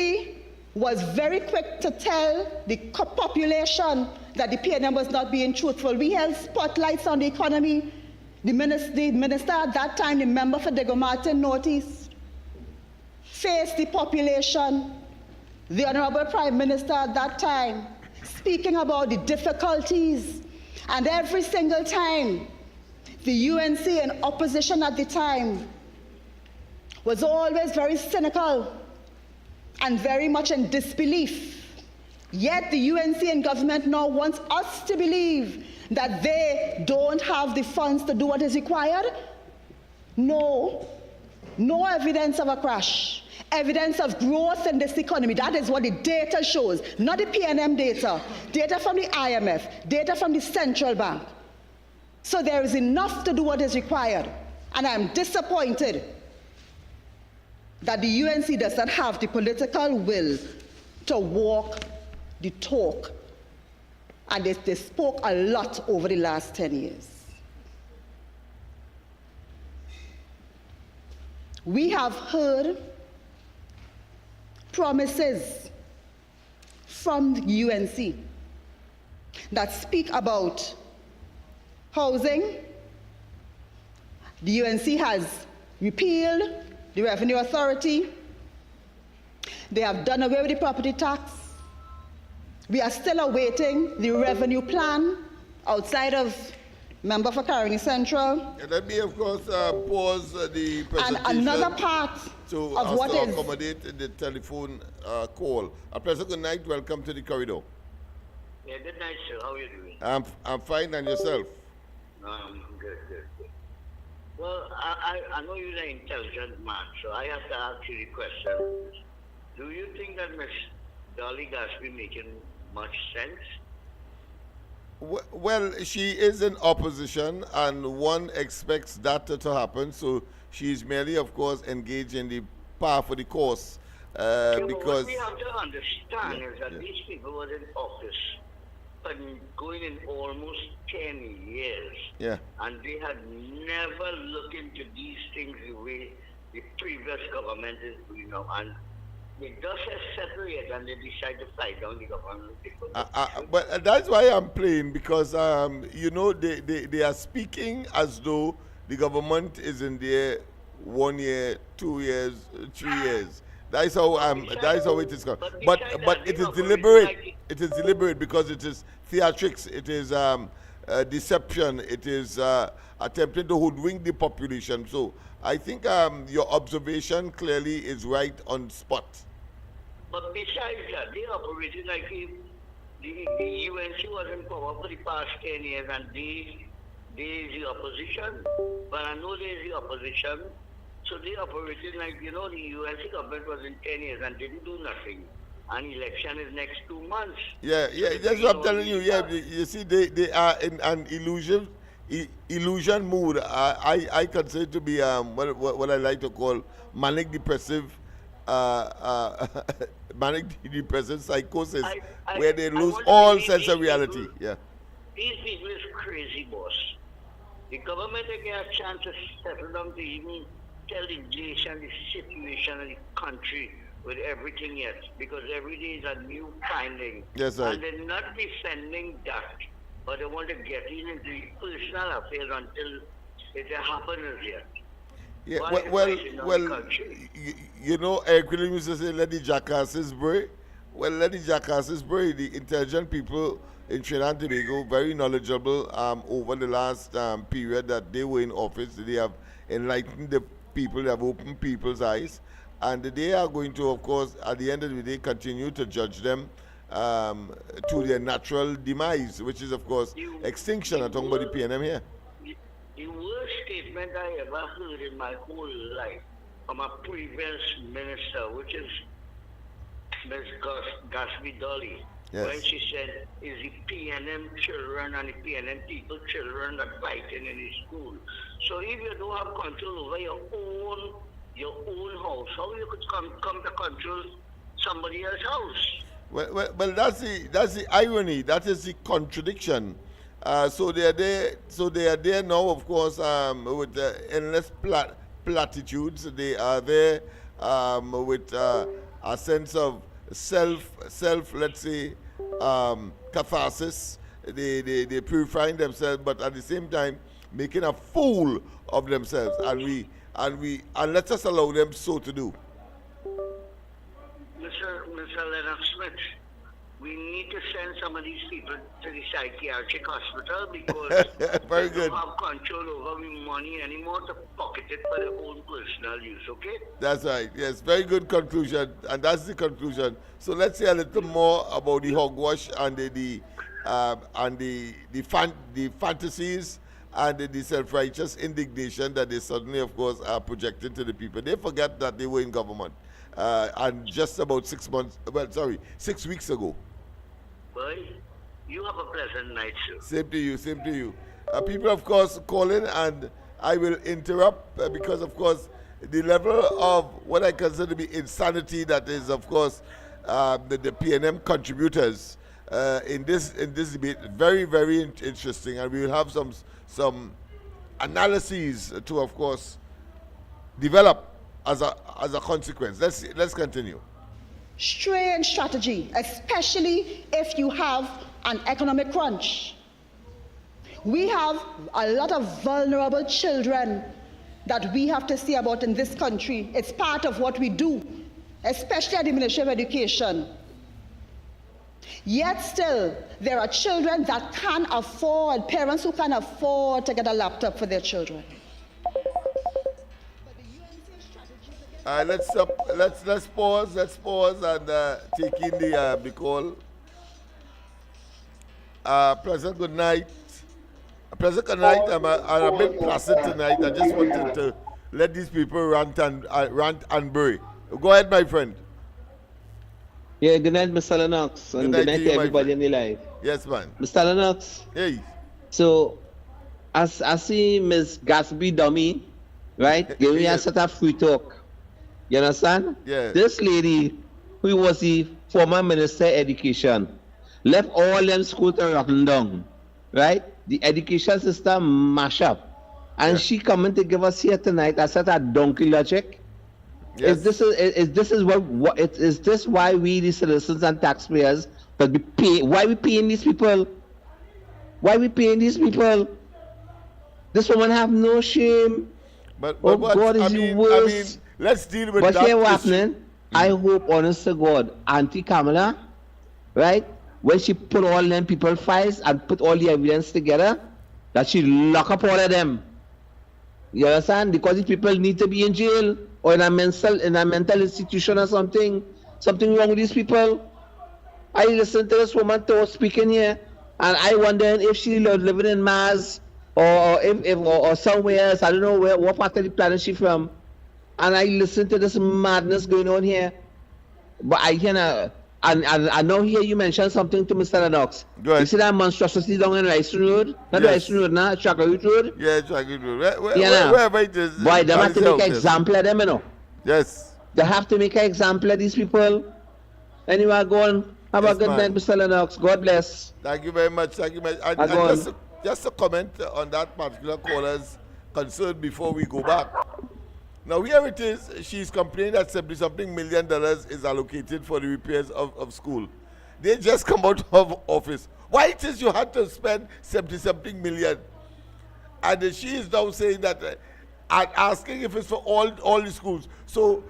was very quick to tell the population that the PNM was not being truthful. We held spotlights on the economy. The minister at that time, the member for Diego Martin Northeast, faced the population. The Honorable Prime Minister at that time, speaking about the difficulties, and every single time, the UNC in opposition at the time was always very cynical and very much in disbelief. Yet the UNC in government now wants us to believe that they don't have the funds to do what is required. No, No evidence of a crash. Evidence of growth in this economy. That is what the data shows, not the PNM data. Data from the IMF, data from the central bank. So there is enough to do what is required. And I'm disappointed that the UNC does not have the political will to walk the talk. And they spoke a lot over the last 10 years. We have heard promises from the UNC that speak about housing. The UNC has repealed the Revenue Authority. They have done away with the property tax. We are still awaiting the revenue plan outside of Member for Caroni Central. And let me, of course, pause the presentation. And another part to of what is... accommodate the telephone call. A pleasant good night. Welcome to the corridor. Yeah, good night, sir. How are you doing? I'm fine, and yourself? Good. Well, I know you're an intelligent man, so I have to ask you the question. Do you think that Ms. Dolly Gaspy making much sense? Well, she is in opposition, and one expects that to happen. So she's merely, of course, engaged in the path for the course. Because what we have to understand is that these people were in office and going in almost 10 years. Yeah. And they had never looked into these things the way the previous government is doing now. And they just separate and they decide to fight down the government. But that's why I'm playing, because you know, they are speaking as though the government is in there 1 year, 2 years, 3 years. That is how it is. But it is deliberate. It is deliberate because it is theatrics. It is deception. It is attempting to hoodwink the population. So I think your observation clearly is right on spot. But besides that, they operated like if the UNC was in power for the past 10 years and they is the opposition. But I know they is the opposition. So they operated like, you know, the UNC government was in 10 years and didn't do nothing. And election is next 2 months. Yeah, that's what I'm telling you. Yeah, you see, they are in an illusion mood. I consider to be what I like to call manic depressive psychosis, where they lose all sense of reality. Yeah. These people is crazy, boss. The government they get a chance to settle down to even tell the nation the situation of the country with everything yet, because every day is a new finding. Yes, sir. And they're not defending that, but they want to get into the personal affairs until it happens yet. Yeah, well, you know, Eric Williams used to say, let the jackasses bray. Well, let the jackasses bray. The intelligent people in Trinidad and Tobago, very knowledgeable over the last period that they were in office. They have enlightened the people, they have opened people's eyes. And they are going to, of course, at the end of the day, continue to judge them to their natural demise, which is, of course, extinction. I'm talking about the PNM here. The worst statement I ever heard in my whole life from a previous minister, which is Ms. Gaspy Dolly, yes, when she said, is the PNM children and the PNM people children that fighting in the school. So if you don't have control over your own house, how you could come to control somebody else's house? Well, that's the irony. That is the contradiction. So they are there now, of course, with endless platitudes. They are there with a sense of self, let's say, catharsis. They purifying themselves, but at the same time making a fool of themselves, and let us allow them so to do. Mr. Lennox Smith, we need to send some of these people to the psychiatric hospital because very they good. don't have control over the money anymore to pocket it for their own personal use, okay? That's right. Yes, very good conclusion, and that's the conclusion. So let's say a little more about the hogwash and the fantasies and the self-righteous indignation that they suddenly, of course, are projecting to the people. They forget that they were in government. And just about 6 weeks ago. Boy, you have a pleasant night, sir. Same to you, same to you. People, of course, calling, and I will interrupt because, of course, the level of what I consider to be insanity that is, of course, the PNM contributors in this debate, very, very interesting, and we will have some analyses to, of course, develop as a consequence. Let's continue. Strange strategy, especially if you have an economic crunch. We have a lot of vulnerable children that we have to see about in this country. It's part of what we do, especially at the Ministry of Education. Yet still, there are children that can afford, parents who can afford to get a laptop for their children. Let's pause and take in the call. President, good night. President, good night. I'm a bit placid tonight. I just wanted to let these people rant and bury. Go ahead, my friend. Yeah, good night, Mr. Lennox, and good night to everybody in the live. Yes, man. Mr. Lennox. Hey. So, as I see Ms. Gatsby Dummy, right, giving me a set of free talk. You understand? Yeah. This lady, who was the former Minister of Education, left all them schools to rotten down, right? The education system mash up. And she coming to give us here tonight a set of donkey logic. Yes. Is this why we, the citizens and taxpayers, that we pay? Why we paying these people? Why we paying these people? This woman have no shame. But God, is the worst. Let's deal with but that. Here what's happening? I hope, honest to God, Auntie Kamala, right, when she put all them people files and put all the evidence together, that she lock up all of them. You understand? Because these people need to be in jail or in a mental institution or something. Something wrong with these people. I listened to this woman speaking here, and I wondering if she living in Mars or somewhere else. I don't know what part of the planet she from. And I listened to this madness going on here. But I can I know here you mentioned something to Mr. Lennox. You see that monstrosity down in Rice Road? Not Rice Road, now Chagrin Road? Yeah, Chagrin Road. Wherever it is. Boy, they have to make an example of them, you know. Yes. They have to make an example of these people. Anyway, go on. Have a good night, Mr. Lennox. God bless. Thank you very much. Thank you very much. And just a comment on that particular caller's concern before we go back. Now, here it is. She's complaining that $70-something million is allocated for the repairs of school. They just come out of office. Why it is you had to spend $70-something million? And she is now saying that, and asking if it's for all the schools. So,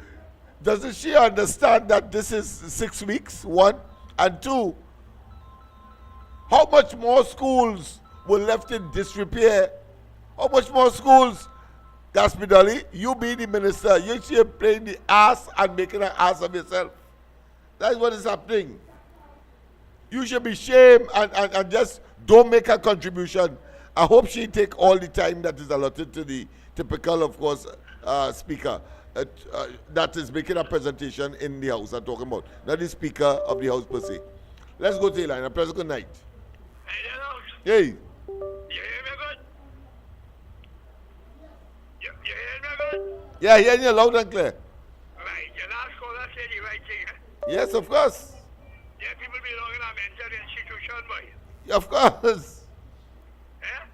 doesn't she understand that this is 6 weeks, one? And two, how much more schools were left in disrepair? How much more schools? Gatsby Dolly, you being the minister, you should playing the ass and making an ass of yourself. That's what is happening. You should be shamed and just don't make a contribution. I hope she take all the time that is allotted to the typical, of course, speaker that is making a presentation in the House I'm talking about. Not the speaker of the House per se. Let's go to the line. A pleasant good night. Hey. You hear me good? You hear me good? Yeah, hearing you loud and clear. Right, your last caller said the right thing. Yes, of course. There people belong in a mental institution, boy. Of course. Eh?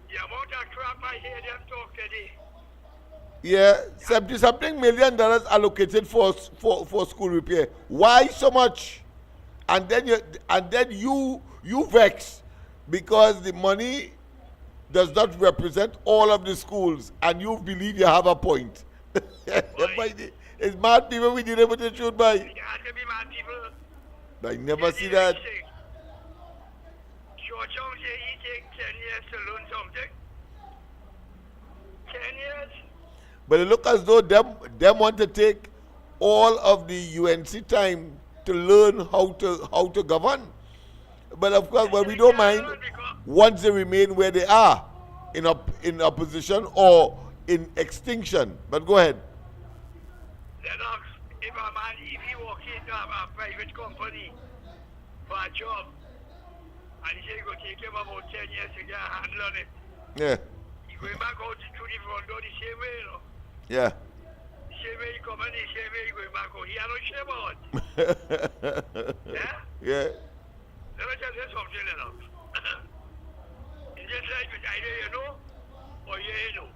The amount of crap I hear them talk today. Yeah, $70-something million allocated for school repair. Why so much? And then you vex because the money does not represent all of the schools, and you believe you have a point. It's mad people we didn't able to shoot by. It has to be mad people. I never see that. George Jones say he take 10 years to learn something. 10 years? But it look as though them want to take all of the UNC time to learn how to govern. But of course, well, we don't mind. once they remain where they are in opposition or in extinction. But go ahead. Lennox, if a man, if he walks into a private company for a job, and he say it will take him about 10 years to get a handle on it, Yeah. he going back out through the front door the same way, you know. Yeah. The same way he come in, the same way he going back out. He had no shame on. Yeah? Yeah. Let me tell you something, Lennox. It's just like with either you know or you ain't know.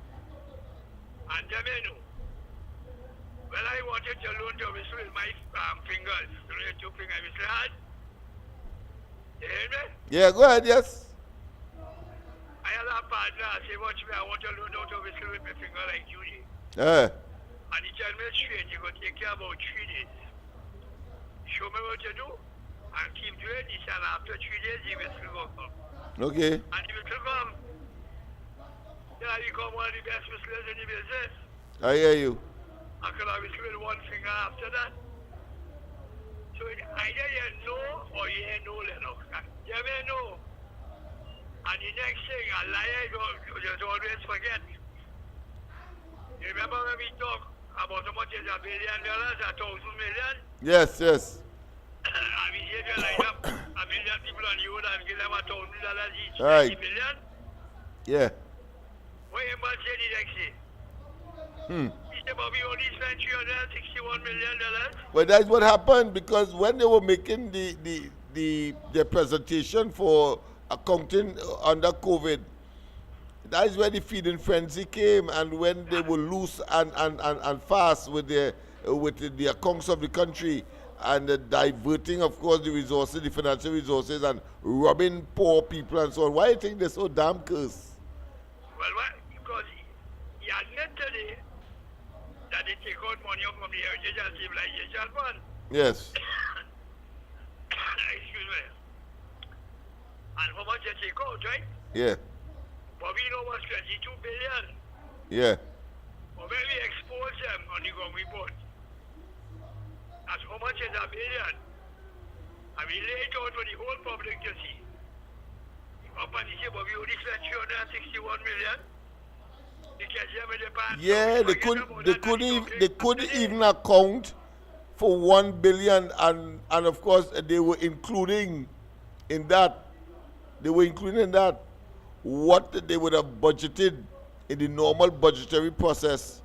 And them ain't know. Well, I wanted to learn to whistle with my fingers. You know, your two fingers whistle hard. You hear me? Yeah, go ahead, yes. I had a partner, I say, watch me, I want to learn how to whistle with my finger like you did. Yeah. And he tell me straight, you're going to take care about 3 days. Show me what to do, and keep doing this, and after 3 days, he will go come. Okay. And he will come. Then I become one of the best whistlers in the business. I hear you. I could have whistled with one finger after that. So either you know or you ain't know, Lennox. You may know. And the next thing, a liar, you just always forget. You remember when we talk about how much is $1 billion, $1,000 million? Yes, yes. And we say you line up 1 million people on the road and give them $1,000 each. Right. 20 million? Yeah. What you must say the next day? He said, but we only spent $361 million. But that's what happened, because when they were making the presentation for accounting under COVID, that is where the feeding frenzy came, and when they were loose and fast with the accounts of the country, and diverting, of course, the resources, the financial resources, and robbing poor people and so on. Why do you think they're so damn cursed? Well, why? Because he admitted today that they take out money from the Heritage and Civilization Fund. Yes. Excuse me. And how much they take out, right? Yeah. But we know what's 22 billion. Yeah. But when we expose them on the ground report, that's how much is $1 billion. And we lay it out for the whole public to see. Up and they say, but we only spent 361 million. Because yeah, they couldn't even account for 1 billion, and of course they were including in that what they would have budgeted in the normal budgetary process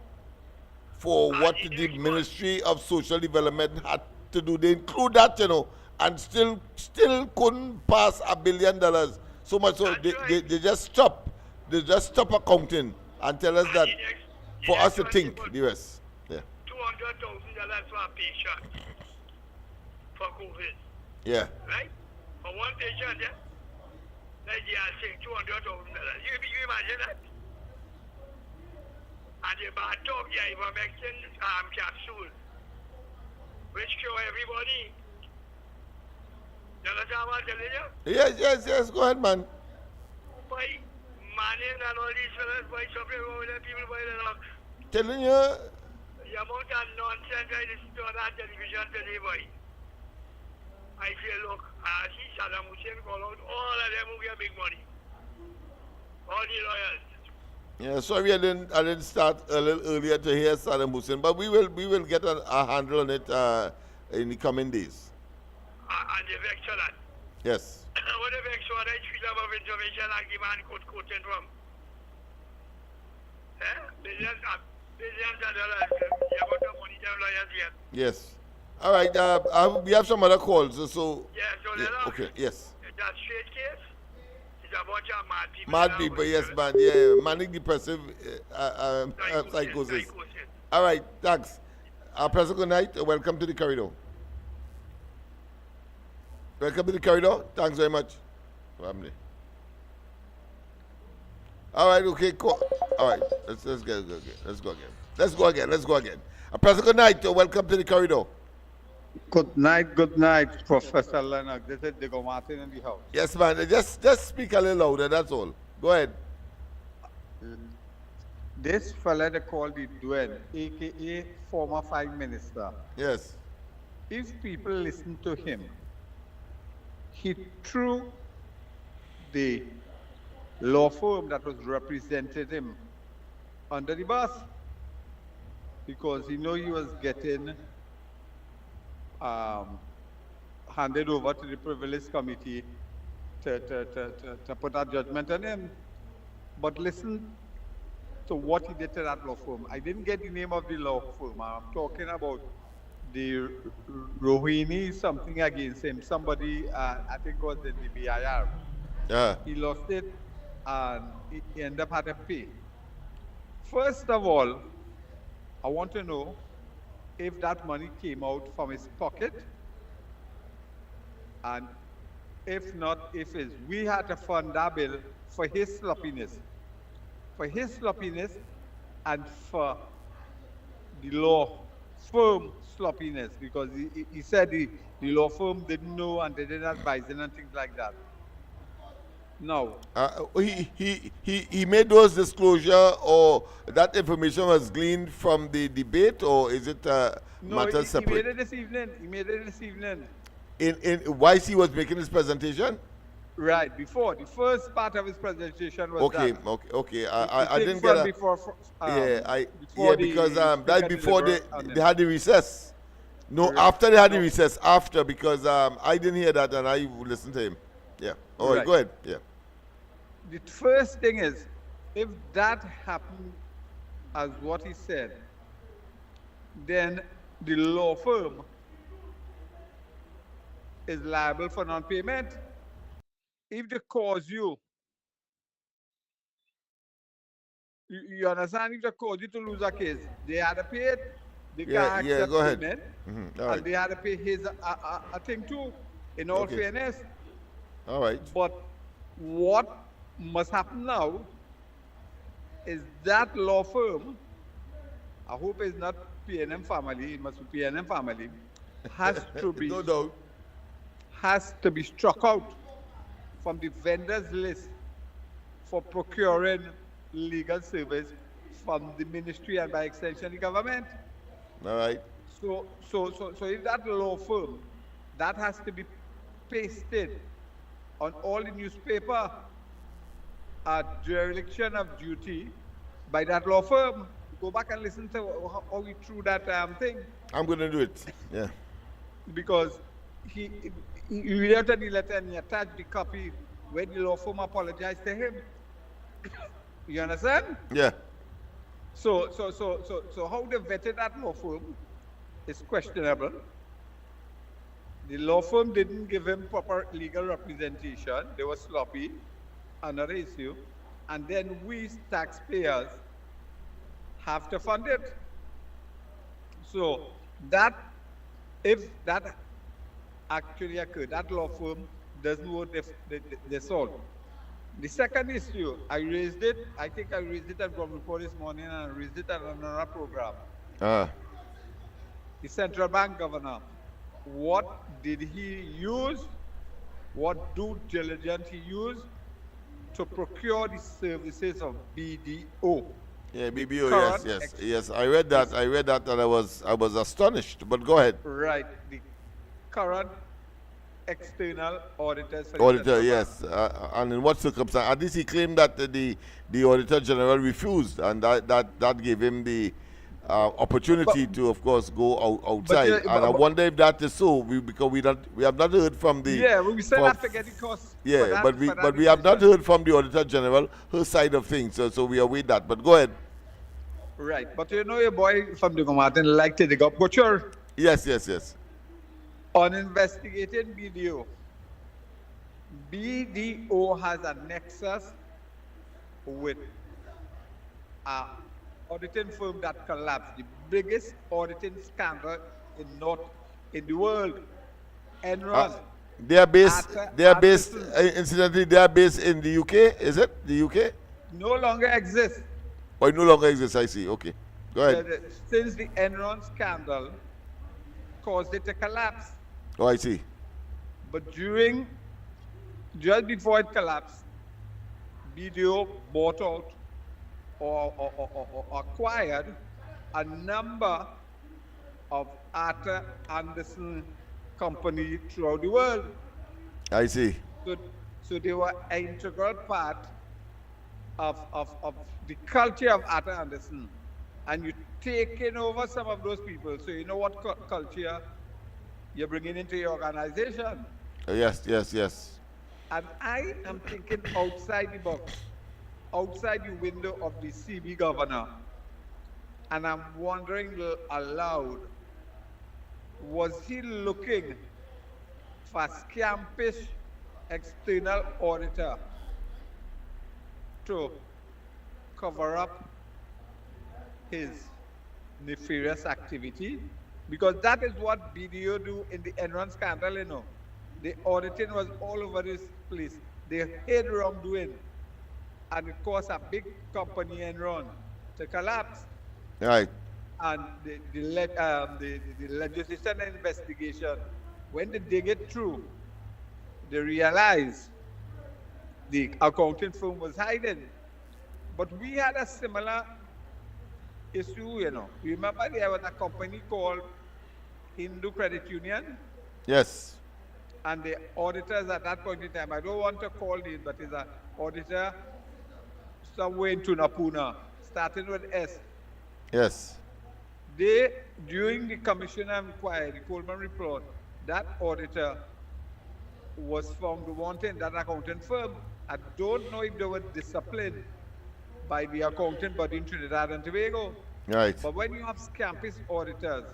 for what the Ministry of Social Development had to do. They include that, you know, and still couldn't pass $1 billion. So much so they just stop. They just stop accounting and tell us that for us to think the rest. Yeah. $200,000 for a patient for COVID. Yeah. Right? For one patient, yeah? Like they are saying $200,000. You imagine that? And the bad talk, yeah, ivermectin capsule, which cure everybody. You understand what I'm telling you? Yes. Go ahead, man. Boy, Manning and all these fellas, boy, something wrong with them people, boy, they're not. Telling you. The amount of nonsense I listen to on that television today, boy. I say, look, I see Saddam Hussein call out all of them who get big money. All the lawyers. Yeah, sorry I didn't start a little earlier to hear Saddam Hussein, but we will get a handle on it in the coming days. And the vex for that. Yes. What the vex for that freedom of information and the man quoting from? Billions of dollars. You have got money them lawyers here. Yes. All right. We have some other calls. So. Yeah, so yeah, okay. Yes. That straight case. It's a bunch of mad people. Mad people, yes, man. Yeah, manic depressive psychosis. All right, thanks. President, good night. Welcome to the corridor. Welcome to the corridor. Thanks very much. Family. All right, okay, cool. All right, let's go again. President, good night. Welcome to the corridor. Good night, Professor Lennox. This is Diego Martin in the house. Yes, man. Just speak a little louder, that's all. Go ahead. This fella they call the Duen, a.k.a. former Prime Minister. Yes. If people listen to him, he threw the law firm that was representing him under the bus because he knew he was getting handed over to the privilege committee to put a judgment on him. But listen to what he did to that law firm. I didn't get the name of the law firm. I'm talking about the Rohini something against him. Somebody, I think was in the BIR. Yeah. He lost it and he ended up having to pay. First of all, I want to know if that money came out from his pocket, and if not, we had to fund that bill for his sloppiness. For his sloppiness and for the law firm sloppiness, because he said the law firm didn't know and they didn't advise him and things like that. No. He made those disclosure, or that information was gleaned from the debate, or is it matter separate? He made it this evening. He made it this evening. In whilst he was making his presentation? Right, before. The first part of his presentation was that. Okay. I didn't get that. Because that's before they had the recess. No, Correct. after they had the recess, after, because I didn't hear that and I listened to him. Yeah. All right, go ahead. Yeah. The first thing is, if that happened as what he said, then the law firm is liable for non-payment. If they cause you understand, if they cause you to lose a case, they had to pay it. They can't accept go ahead. payment, All right. and they had to pay his a thing too, in all fairness. All right. But what must happen now is that law firm, I hope it's not P&M family, it must be P&M family, has to be No doubt. has to be struck out from the vendors list for procuring legal service from the ministry and by extension the government. All right. So if that law firm, that has to be pasted on all the newspaper, a dereliction of duty by that law firm. Go back and listen to how we threw that thing. I'm going to do it. Yeah. Because he read the letter and he attached the copy where the law firm apologized to him. You understand? Yeah. So how they vetted that law firm is questionable. The law firm didn't give him proper legal representation. They were sloppy, another issue. And then we taxpayers have to fund it. So if that actually occurred, that law firm doesn't know they solved. The second issue, I think I raised it at Ground Report this morning and I raised it at another program. The central bank governor, what did he use? What due diligence he used to procure the services of BDO? Yeah, BBO, yes. I read that and I was astonished, but go ahead. Right, the current external auditors. Auditor, yes. And in what circumstance? At least he claimed that the Auditor General refused, and that gave him the opportunity to, of course, go outside. And I wonder if that is so, because we have not heard from the... Yeah, we still have to get the cost. Yeah, but we have not heard from the Auditor General her side of things, so we await that. But go ahead. Right, but you know your boy from the Martin like to dig up butcher. Yes. On investigating BDO, BDO has a nexus with an auditing firm that collapsed, the biggest auditing scandal in the world. Enron. They are based. Incidentally, they are based in the UK. Is it the UK? No longer exists. Oh, it no longer exists. I see. Okay, go ahead. Since the Enron scandal caused it to collapse. Oh, I see. But just before it collapsed, BDO bought out or acquired a number of Arthur Anderson companies throughout the world. I see. So they were an integral part of the culture of Arthur Anderson, and you're taking over some of those people. So you know what culture you're bringing into your organization. Yes, yes, yes. And I am thinking outside the box, outside the window of the CB governor. And I'm wondering aloud, was he looking for scampish external auditor to cover up his nefarious activity? Because that is what BDO do in the Enron scandal, you know. The auditing was all over this place. They hid wrongdoing, and it caused a big company, Enron, to collapse. Right. And the legislation and investigation, when they dig it through, they realize the accounting firm was hiding. But we had a similar issue, you know. Remember there was a company called Hindu Credit Union? Yes. And the auditors at that point in time, I don't want to call it, but it's an auditor somewhere in Tunapuna, starting with S. Yes. They, during the commissioner inquiry, the Coleman report, that auditor was found wanting that accounting firm. I don't know if they were disciplined by the accounting body in Trinidad and Tobago. Right. But when you have scampish auditors,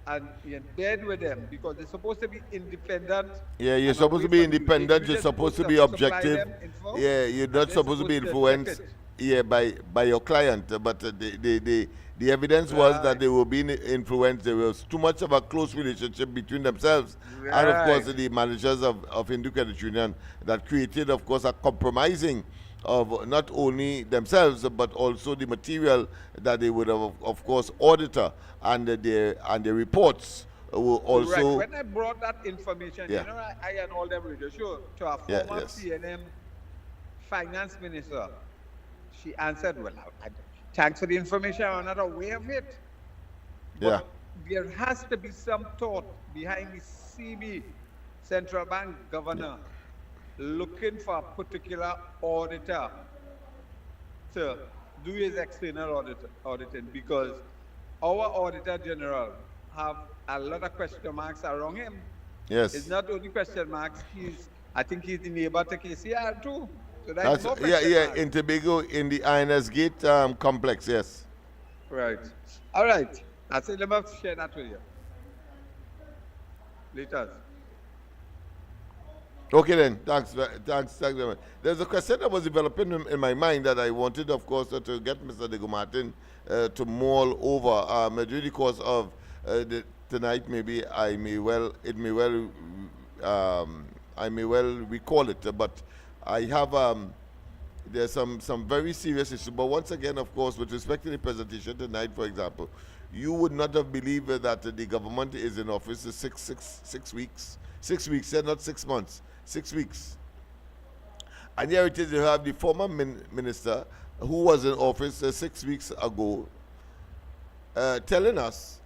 and you're dead with them because they're supposed to be independent. Yeah, you're supposed to be independent. You're supposed to be objective. Yeah, you're not supposed to be influenced. Yeah, by your client. But the evidence was that they were being influenced. There was too much of a close relationship between themselves and, of course, the managers of Hindu Credit Union that created, of course, a compromising of not only themselves but also the material that they would have, of course, auditor and their reports were also. Right. When I brought that information, you know, I and all them radio show to our former PNM finance minister. She answered, "Well, thanks for the information. I'm not aware of it." But there has to be some thought behind the CB, Central Bank Governor, looking for a particular auditor to do his external auditing, because our Auditor General have a lot of question marks around him. Yes. It's not only question marks, I think he's the neighbor to KCR too. So that's no in Tobago, in the INS Gate complex, yes. Right. All right. I said, let me share that with you. Later. Okay then, thanks very much. There's a question that was developing in my mind that I wanted, of course, to get Mr. Diego Martin to mull over. During the course of tonight, maybe I may well recall it, but I have there's some very serious issues. But once again, of course, with respect to the presentation tonight, for example, you would not have believed that the government is in office 6 weeks. 6 weeks, not 6 months. 6 weeks. And here it is, you have the former minister who was in office 6 weeks ago telling us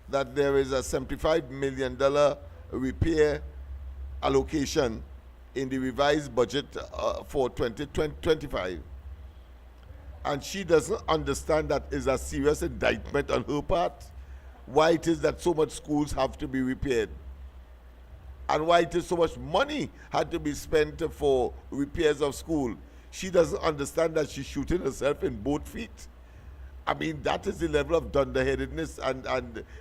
that there is a $75 million repair allocation in the revised budget for 2025. And she doesn't understand that is a serious indictment on her part, why it is that so much schools have to be repaired, and why it is so much money had to be spent for repairs of school. She doesn't understand that she's shooting herself in both feet. I mean, that is the level of dunderheadedness, and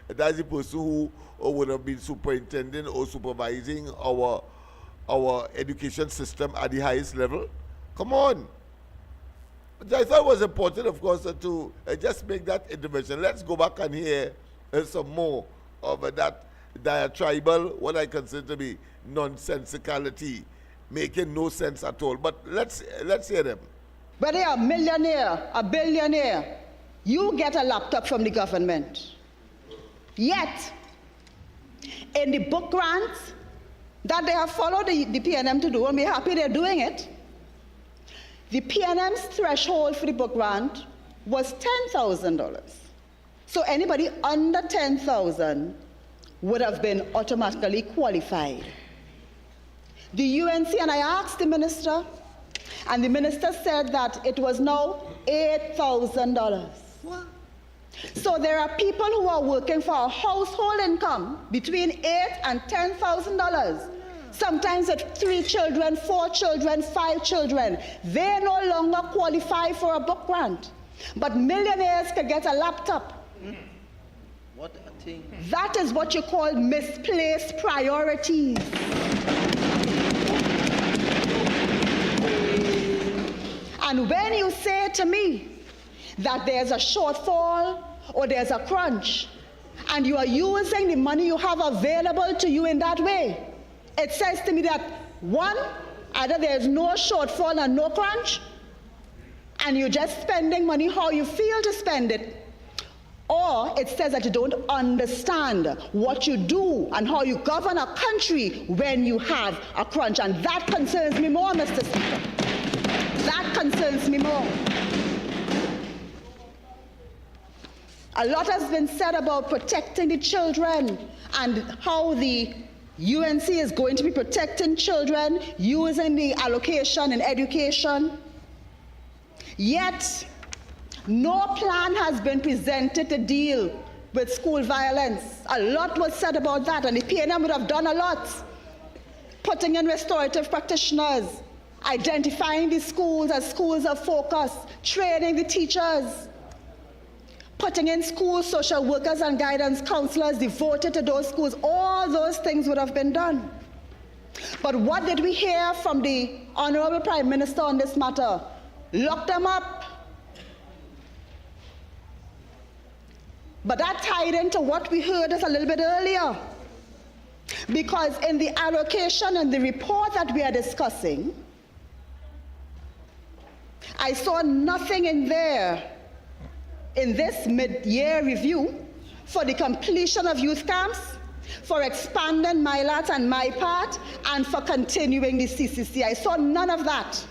that is the person who would have been superintending or supervising our education system at the highest level. Come on. But I thought it was important, of course, to just make that intervention. Let's go back and hear some more of that diatribal, what I consider to be nonsensicality, making no sense at all. But let's hear them. But they are a millionaire, a billionaire. You get a laptop from the government. Yet, in the book grants that they have followed the PNM to do, and we're happy they're doing it, the PNM's threshold for the book grant was $10,000. So anybody under $10,000 would have been automatically qualified. The UNC, and I asked the minister, And the minister said that it was now $8,000. So there are people who are working for a household income between $8,000 and $10,000. Sometimes with 3 children, 4 children, 5 children. They no longer qualify for a book grant. But millionaires can get a laptop. What a thing. That is what you call misplaced priorities. And when you say to me that there's a shortfall or there's a crunch, and you are using the money you have available to you in that way, it says to me that, one, either there's no shortfall and no crunch, and you're just spending money how you feel to spend it, or it says that you don't understand what you do and how you govern a country when you have a crunch. And that concerns me more, Mr. Speaker. That concerns me more. A lot has been said about protecting the children and how the UNC is going to be protecting children using the allocation in education. Yet, no plan has been presented to deal with school violence. A lot was said about that, and the PNM would have done a lot. Putting in restorative practitioners, identifying the schools as schools of focus, training the teachers, putting in school social workers and guidance counselors devoted to those schools. All those things would have been done. But what did we hear from the Honorable Prime Minister on this matter? Lock them up. But that tied into what we heard just a little bit earlier. Because in the allocation and the report that we are discussing, I saw nothing in there in this mid-year review for the completion of youth camps, for expanding MyLAT and MyPart, and for continuing the CCC. I saw none of that.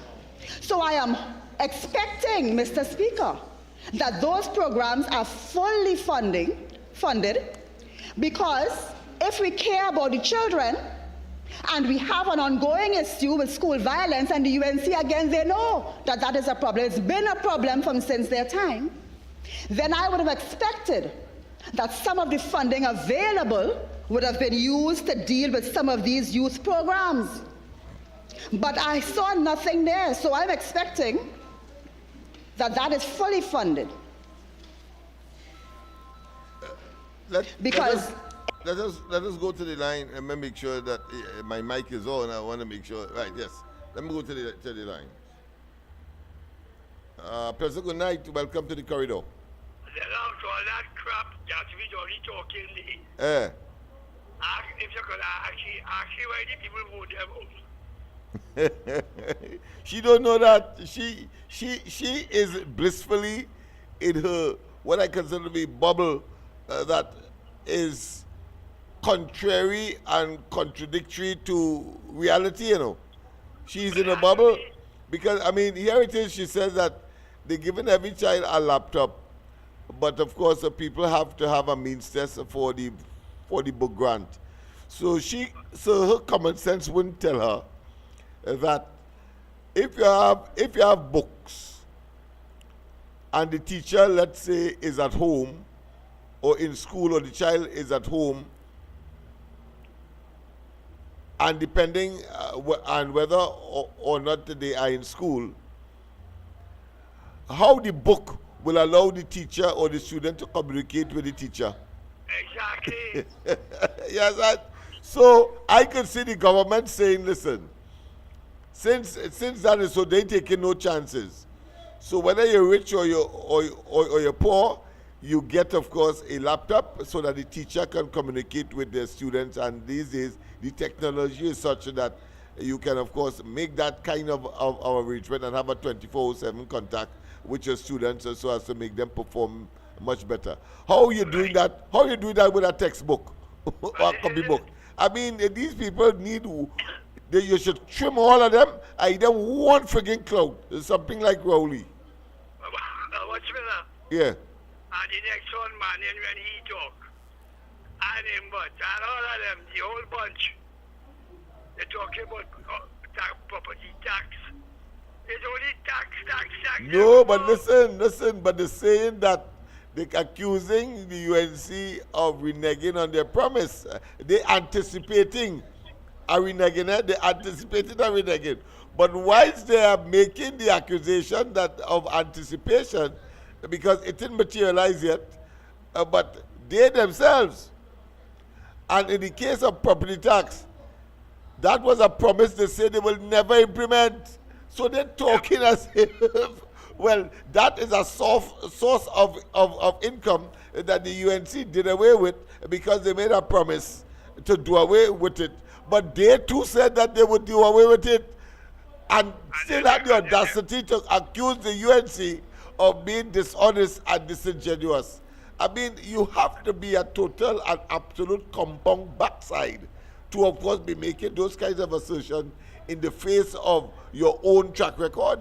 So I am expecting, Mr. Speaker, that those programs are fully funded, because if we care about the children and we have an ongoing issue with school violence, and the UNC again, they know that that is a problem. It's been a problem from since their time. Then I would have expected that some of the funding available would have been used to deal with some of these youth programs. But I saw nothing there, so I'm expecting that that is fully funded. Let us go to the line and make sure that my mic is on. I want to make sure. Right, yes. Let me go to the line. President, good night. Welcome to the corridor. All that crap that we only talking. If you could actually why the people vote them out. She don't know that she is blissfully in her what I consider to be bubble that is contrary and contradictory to reality, you know. She's in a bubble because, I mean, here it is, she says that they're giving every child a laptop, but of course the people have to have a means test for the book grant. So her common sense wouldn't tell her that if you have books and the teacher, let's say, is at home or in school, or the child is at home, and depending on whether or not they are in school, how the book will allow the teacher or the student to communicate with the teacher. Exactly. Yes, so I could see the government saying, listen, since that is so, they're taking no chances. So whether you're rich or you're poor, you get, of course, a laptop so that the teacher can communicate with their students. And these days, the technology is such that you can, of course, make that kind of arrangement and have a 24/7 contact with your students so as to make them perform much better. How are you doing that? How are you doing that with a textbook or a copybook? I mean, these people need, you should trim all of them. I them one frigging cloud. Something like Rowley. What's better? Yeah. And the next one, man, and when he talk, and him, but, and all of them, the whole bunch, they're talking about property tax. It's only tax, tax, tax. No, but listen, but they're saying that they're accusing the UNC of reneging on their promise. They're anticipating a reneging, they're anticipating a reneging. But whilst they are making the accusation that of anticipation, because it didn't materialize yet, but they themselves, and in the case of property tax, that was a promise they said they will never implement. So they're talking as if, well, that is a source of income that the UNC did away with because they made a promise to do away with it. But they too said that they would do away with it and still had the audacity to accuse the UNC of being dishonest and disingenuous. I mean, you have to be a total and absolute compound backside to, of course, be making those kinds of assertions in the face of your own track record.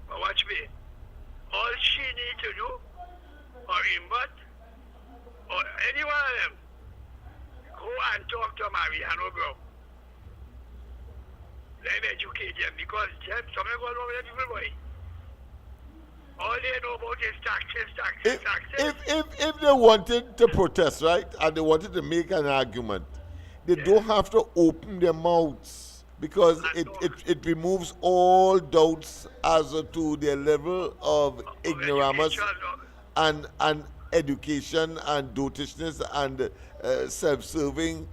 But watch me. All she needs to do, or Imbot, or any one of them, go and talk to Mariano Brown. Let him educate them, because something goes wrong with the people, boy. All they know about is taxes. If they wanted to protest, right, and they wanted to make an argument, they don't have to open their mouths, because it removes all doubts as to their level of ignoramus and education and dotishness and self-serving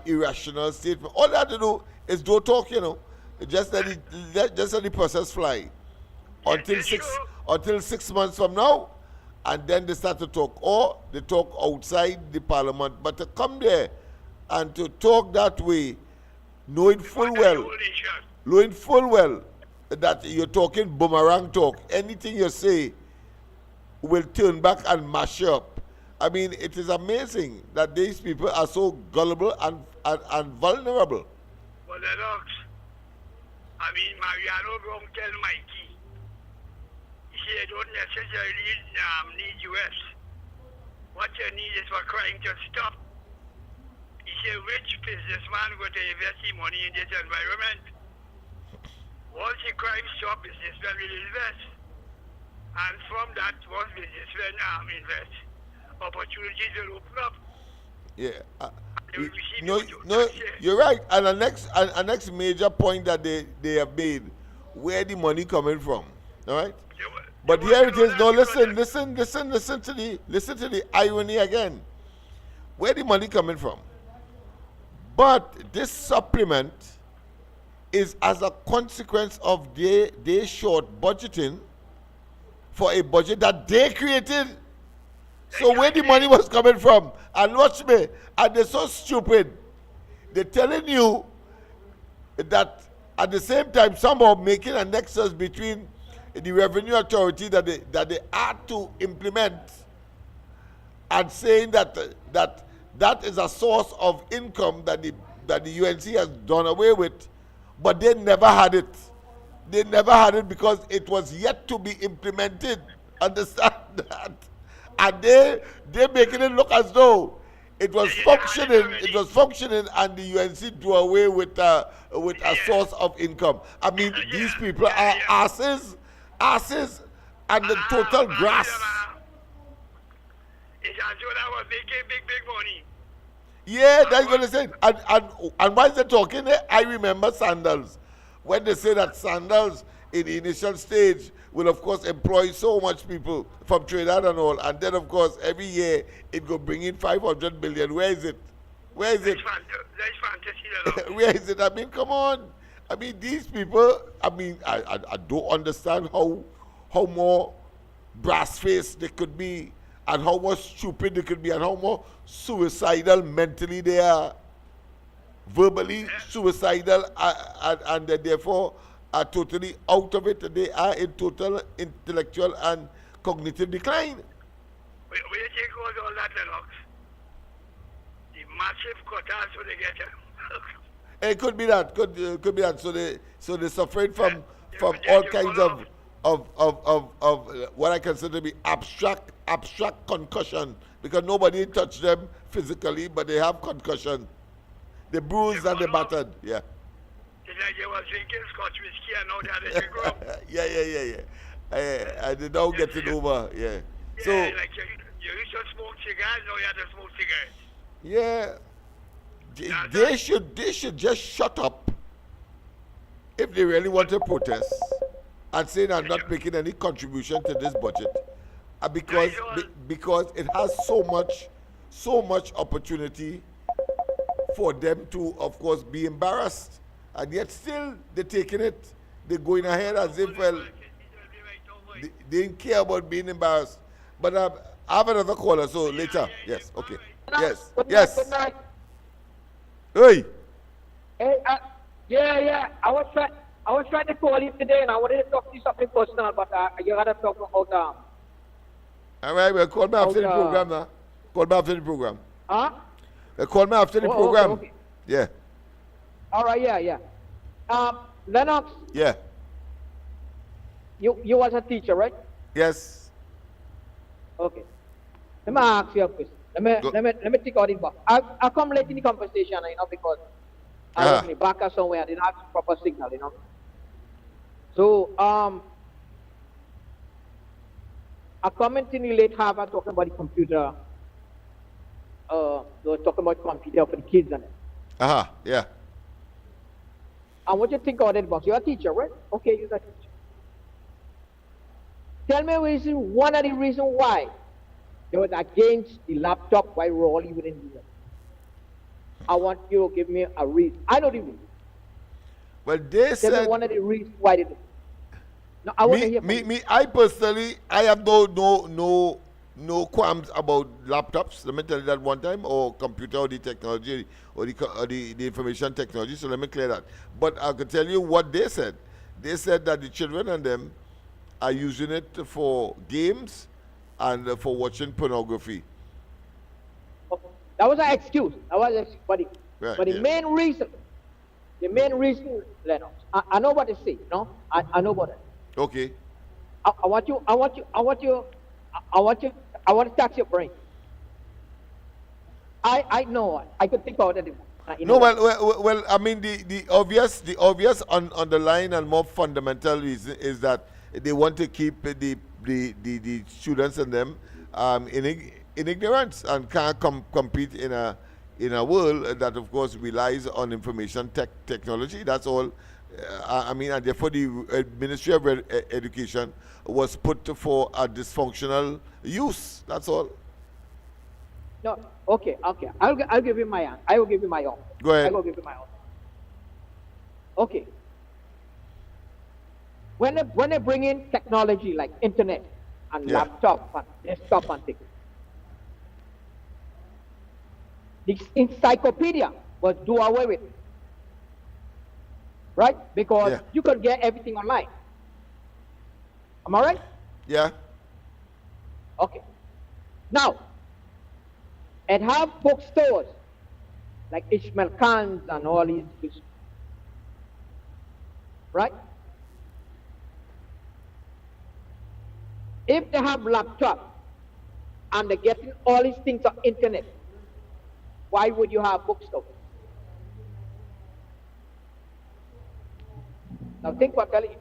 irrational statement. All they have to do is don't talk, just let the process fly until 6 months from now, and then they start to talk, or they talk outside the parliament. But to come there and to talk that way, knowing full well that you're talking boomerang talk, anything you say will turn back and mash you up. I mean, it is amazing that these people are so gullible and vulnerable. Well, Lennox, I mean, Mariano Brown tell Mikey, he said, don't necessarily need US. What you need is for crime to stop. He said, which businessman going to invest his money in this environment? Once the crime stop, businessmen will invest. And from that, once businessmen invest, opportunities will open up. Yeah. No, you're right. And the next major point that they have made, where the money coming from, all right? But here it is. No, listen to the irony again. Where the money coming from? But this supplement is as a consequence of their short budgeting for a budget that they created. So where the money was coming from? And watch me, and they're so stupid. They're telling you that at the same time somehow making a nexus between the revenue authority that they had to implement and saying that is a source of income that the UNC has done away with, but they never had it. They never had it because it was yet to be implemented. Understand that? And they're making it look as though it was functioning. It was functioning, and the UNC do away with a source of income. I mean, these people are asses, and the total grass. It's as though I was making big money. Yeah, that's what they said. And while they're talking, I remember Sandals. When they say that Sandals in the initial stage will of course employ so much people from Trinidad and all, and then of course every year it go bring in 500 million. Where is it? That's fantasy. Where is it? I mean, come on. I mean, these people, I mean, I don't understand how more brass-faced they could be, and how more stupid they could be, and how more suicidal mentally they are, verbally suicidal, and therefore are totally out of it. They are in total intellectual and cognitive decline. Where do you think was all that, Lennox? The massive quotas so they get them. It could be that. Could be that. So they suffered from all kinds of what I consider to be abstract concussion, because nobody touched them physically, but they have concussion. They bruised and they battered. Yeah. It's like you was drinking Scotch whiskey and now that you grow. I did not get it over. Yeah. Yeah, So like you used to smoke cigars, now you have to smoke cigarettes. yeah, they should just shut up if they really want to protest and say I'm not making any contribution to this budget, because it has so much opportunity for them to, of course, be embarrassed, and yet still they're taking it. They're going ahead as if they didn't care about being embarrassed. But I have another caller, so later. Yes, okay. Yes, yes. Good night. Hey. Hey, yeah. I was trying to call you today, and I wanted to talk to you something personal, but you gotta talk about All right, well, call me after the program now. Call me after the program. Huh? Call me after the program. Okay. Yeah. All right, yeah. Lennox, Yeah. you was a teacher, right? Yes. Okay. Let me ask you a question. Let me take out it back. I come late in the conversation, because I was in the back or somewhere. I didn't have proper signal, So, I come into the late Harvard talking about the computer. They were talking about computer for the kids and it. Yeah. And what you think of that box? You're a teacher, right? Okay, you're a teacher. Tell me one of the reasons why they was against the laptop while Raleigh wouldn't do that. I want you to give me a reason. I know the reason. Well, they Tell me one of the reasons why they did. No, I want to hear from you. I personally, I have no qualms about laptops. Let me tell you that one time, or computer, or the technology, or the information technology. So let me clear that. But I can tell you what they said. They said that the children and them are using it for games and for watching pornography. Okay. That was an excuse. But the main reason, Lennox, I know what they say. I know about it. Okay. I want to tax your brain. I know. I could think about it. Well, I mean, the obvious underlying and more fundamental reason is that they want to keep the students and them in ignorance and can't compete in a world that, of course, relies on information technology. That's all. I mean, and therefore the Ministry of Education was put for a dysfunctional use. That's all. No, okay. I'll give you my answer. I will give you my own. Go ahead. I will give you my own. Okay. When they bring in technology like internet and laptop and desktop and things, the encyclopedia was do away with it. Right? Because you could get everything online. Am I right? Yeah. Okay. Now, and have bookstores like Ishmael Khan's and all these, right? If they have laptop and they're getting all these things on internet, why would you have bookstores? Now think what I'm telling you.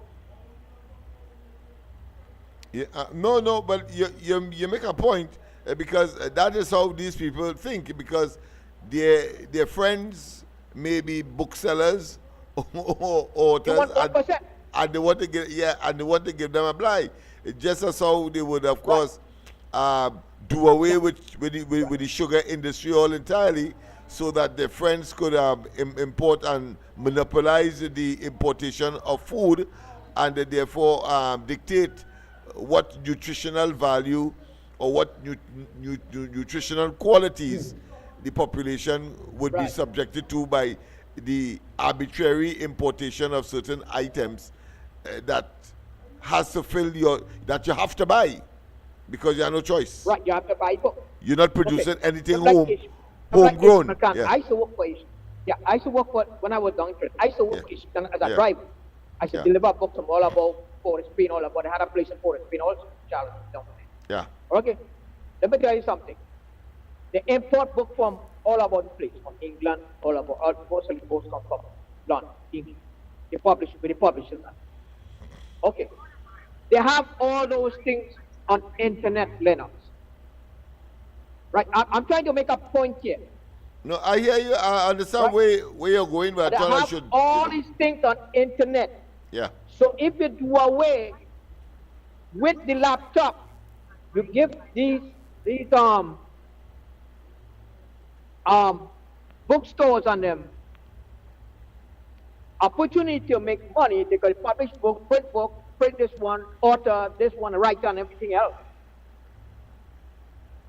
Yeah, no, but you make a point because that is how these people think, because their friends may be booksellers or authors, and they want to give them a blight. Just as how they would, of course, do away with the sugar industry all entirely, so that their friends could import and monopolize the importation of food, and therefore dictate what nutritional value or what nutritional qualities the population would be subjected to by the arbitrary importation of certain items that has to fill that you have to buy because you have no choice. Right, you have to buy book. You're not producing anything homegrown. I used to work for Ishmael. Yeah, I used to work for, when I was down here, I used to work for Ishmael as a driver. I used to deliver books from all about Forest Green, all about. I had a place in Forest Green also, Charles, down there. Yeah. Okay, let me tell you something. They import book from all about the place, from England, all about, mostly books come from London, England. They publish it with the publishers. Okay. They have all those things on internet, Lennox. Right? I'm trying to make a point here. No, I hear you. I understand Right. where you're going, but They I thought I have should. all these things on internet. Yeah. So if you do away with the laptop, you give these bookstores on them opportunity to make money. They could publish book, print this one, author this one, write on everything else.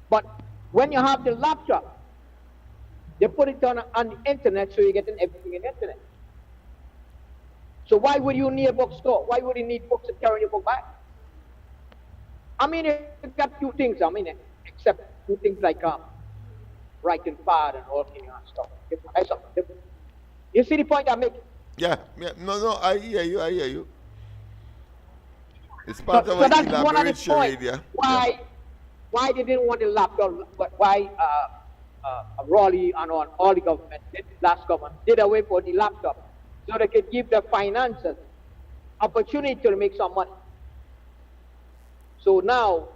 But when you have the laptop, they put it on the internet, so you're getting everything in the internet. So why would you need a bookstore? Why would you need books and carry your book back? I mean, you've got few things, I mean, except few things like writing pad and all kinds of stuff. You see the point I'm making? Yeah. No, I hear you. It's part of so an that's one of the elaborate charade, points yeah. why they didn't want the laptop, why Raleigh and all the government, the last government, did away for the laptop, so they could give the finances opportunity to make some money. So now,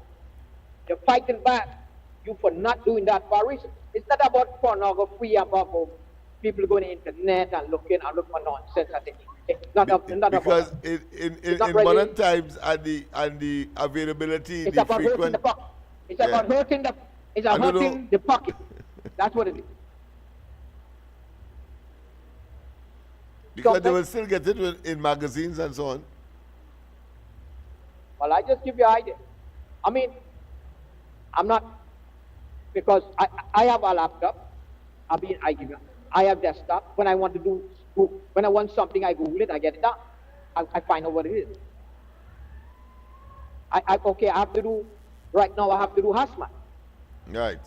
they're fighting back you for not doing that for a reason. It's not about pornography, about people going to the internet and look for nonsense. Because in modern times and the availability, it's the about frequent. hurting the pocket. It's about hurting the pocket. That's what it is. Because they will still get it in magazines and so on. Well, I just give you an idea. I mean, I'm not, because I have a laptop. I have desktop. When I want when I want something, I Google it, I get it done. I find out what it is. I have to do, right now I have to do hazmat. Right.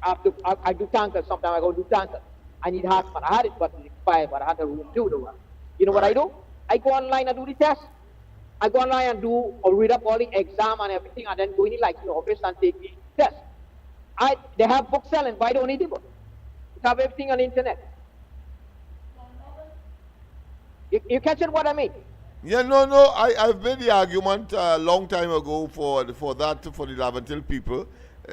I do tankers, sometimes I go do tankers. I need hazmat. I had it, but it expired, but I had to do the one. You know what I do? I go online and do the test. I go online and read up all the exam and everything, and then go in the office and take the test. They have book selling, but I don't need the book. They have everything on the internet. You catching what I mean? Yeah, no. I've made the argument a long time ago for the Laventil people,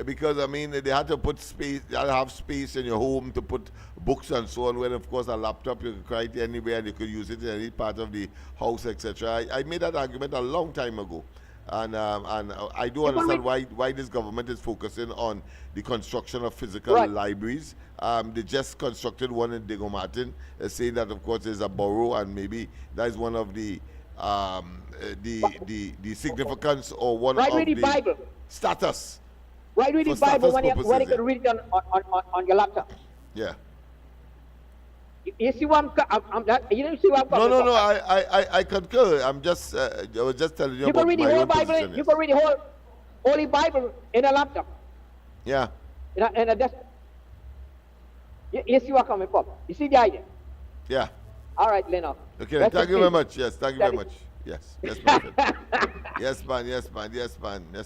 because I mean they had to put space, they had to have space in your home to put books and so on. When of course a laptop you could write anywhere and you could use it in any part of the house, etc. I made that argument a long time ago, and I do understand why this government is focusing on the construction of physical libraries. They just constructed one in Diego Martin, saying that of course is a borough, and maybe that is one of the significance or one of the Bible. Status. Right, read the Bible when you can read it on your laptop. Yeah. You see what you don't see what I'm talking about? No. I concur. I was just telling you about can read the my whole own Bible. position, You can read the whole Holy Bible in a laptop. Yeah. In a desk. You see what I'm coming from? You see the idea? Yeah. All right, Lennox. Okay, thank you very much. Yes, thank you very much. Yes, my friend. Yes,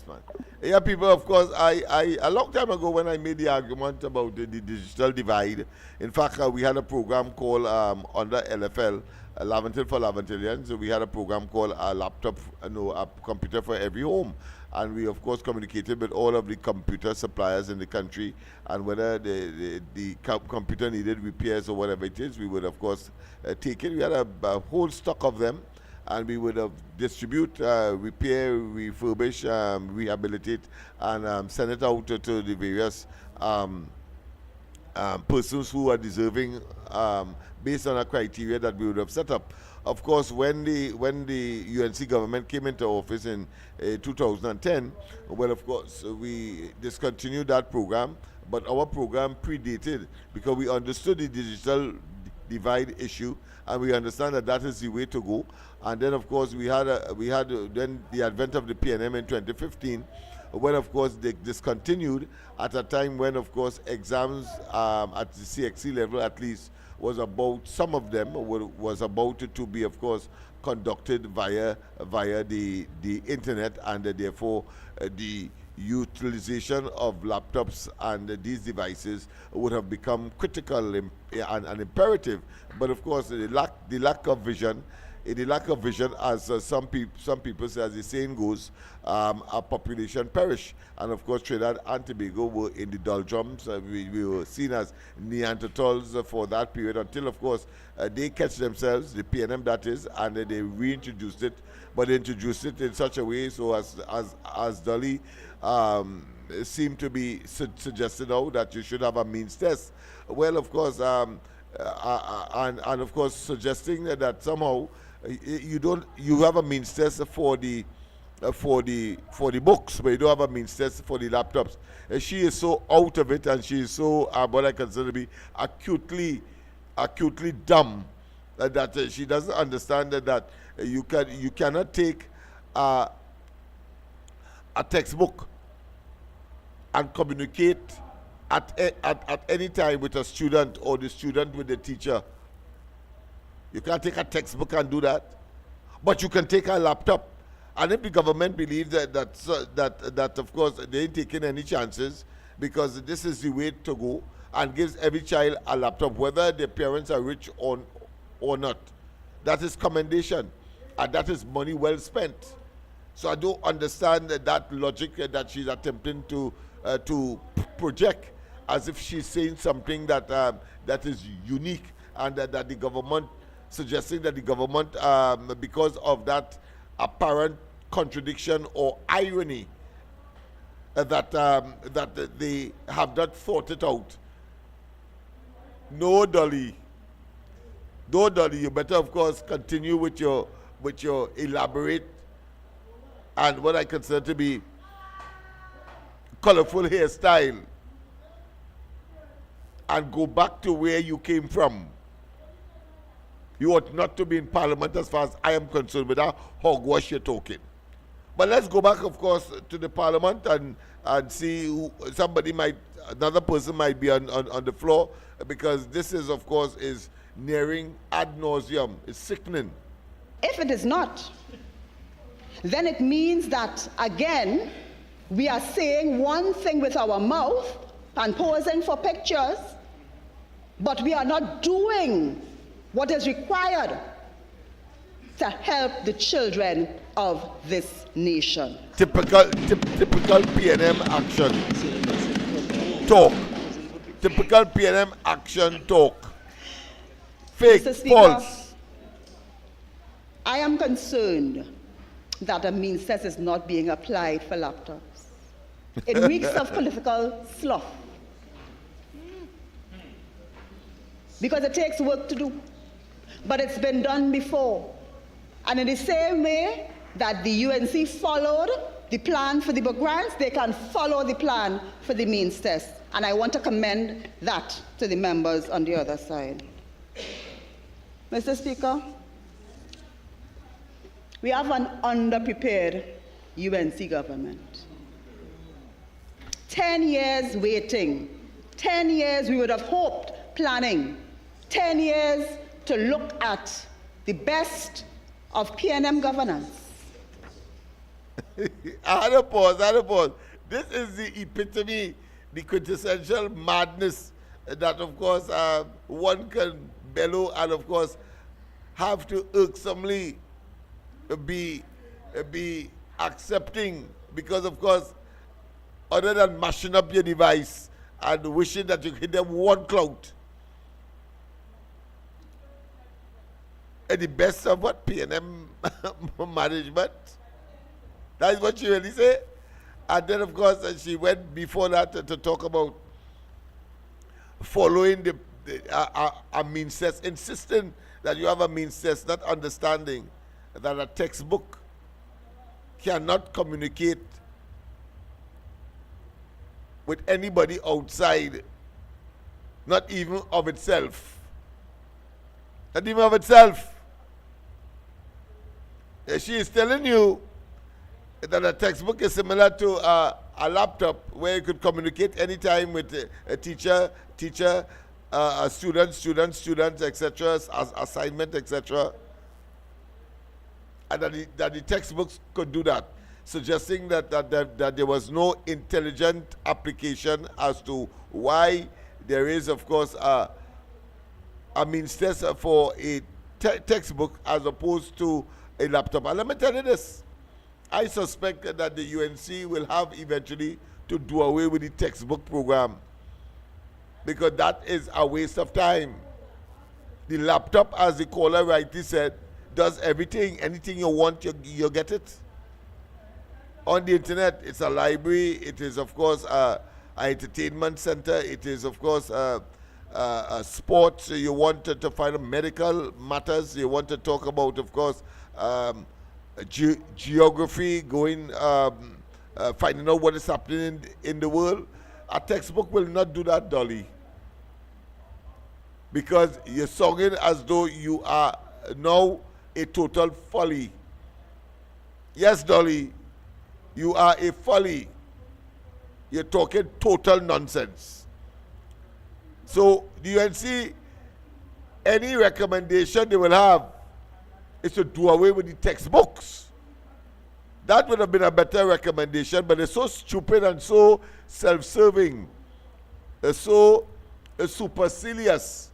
man. Yeah, people, of course, I a long time ago when I made the argument about the digital divide, in fact, we had a program called under LFL, Laventil for Laventilians. So we had a program called a computer for every home. And we, of course, communicated with all of the computer suppliers in the country, and whether the computer needed repairs or whatever it is, we would, of course, take it. We had a whole stock of them, and we would distribute, repair, refurbish, rehabilitate, and send it out to the various persons who are deserving based on a criteria that we would have set up. Of course, when the UNC government came into office in 2010, well, of course, we discontinued that program, but our program predated, because we understood the digital divide issue, and we understand that is the way to go. And then, of course, we had then the advent of the PNM in 2015, when, of course, they discontinued at a time when, of course, exams at the CXC level, at least, was about, some of them was about to be, of course, conducted via the internet, and therefore the utilization of laptops and these devices would have become critical and imperative. But of course, the lack of vision, as some people say, as the saying goes, our population perish. And of course, Trinidad and Tobago were in the doldrums. We were seen as Neanderthals for that period until, of course, they catch themselves, the PNM that is, and they reintroduced it. But they introduced it in such a way so as Dolly seemed to be suggesting now that you should have a means test. Well, of course, and of course suggesting that somehow you have a means test for the books, but you don't have a means test for the laptops. She is so out of it, and she is so what I consider to be acutely dumb that she doesn't understand that you cannot take a textbook and communicate at any time with a student or the student with the teacher. You can't take a textbook and do that, but you can take a laptop. And if the government believes that of course they ain't taking any chances, because this is the way to go, and gives every child a laptop, whether their parents are rich or not, that is commendation, and that is money well spent. So I don't understand that logic that she's attempting to project, as if she's saying something that is unique, and that the government, suggesting that the government, because of that apparent contradiction or irony, that they have not thought it out. No, Dolly, you better, of course, continue with your elaborate and what I consider to be colorful hairstyle, and go back to where you came from. You ought not to be in Parliament, as far as I am concerned, with that hogwash you're talking. But let's go back, of course, to the Parliament and see who, another person might be on the floor, because this is, of course, is nearing ad nauseum. It's sickening. If it is not, then it means that, again, we are saying one thing with our mouth and posing for pictures, but we are not doing what is required to help the children of this nation. Typical PNM action talk. Typical PNM action talk. Fake, Mr. Speaker, false. I am concerned that a means test is not being applied for laptops. It reeks of political sloth, because it takes work to do. But it's been done before. And in the same way that the UNC followed the plan for the book grants, they can follow the plan for the means test. And I want to commend that to the members on the other side. Mr. Speaker, we have an underprepared UNC government. 10 years waiting. 10 years we would have hoped, planning. 10 years to look at the best of PNM governance. I had a pause. This is the epitome, the quintessential madness that, of course, one can bellow and, of course, have to irksomely be accepting, because, of course, other than mashing up your device and wishing that you hit them one clout, at the best of what? PNM management? That is what she really said. And then, of course, she went before that to talk about following a means test, insisting that you have a means test, not understanding that a textbook cannot communicate with anybody outside, not even of itself. Not even of itself. She is telling you that a textbook is similar to a laptop, where you could communicate anytime with a teacher, a student, etc., assignment, etc., and that the textbooks could do that. suggesting that there was no intelligent application as to why there is, of course, a means test for a textbook as opposed to a laptop. And let me tell you this, I suspect that the UNC will have eventually to do away with the textbook program, because that is a waste of time. The laptop, as the caller rightly said, does everything. Anything you want, you get it. On the internet, it's a library. It is, of course, an entertainment center. It is, of course, sports. You want to find medical matters. You want to talk about, of course, geography, going, finding out what is happening in the world. A textbook will not do that, Dolly, because you're sounding as though you are now a total folly. Yes, Dolly, you are a folly. You're talking total nonsense. So the UNC, any recommendation they will have is to do away with the textbooks. That would have been a better recommendation, but it's so stupid and so self-serving, so supercilious,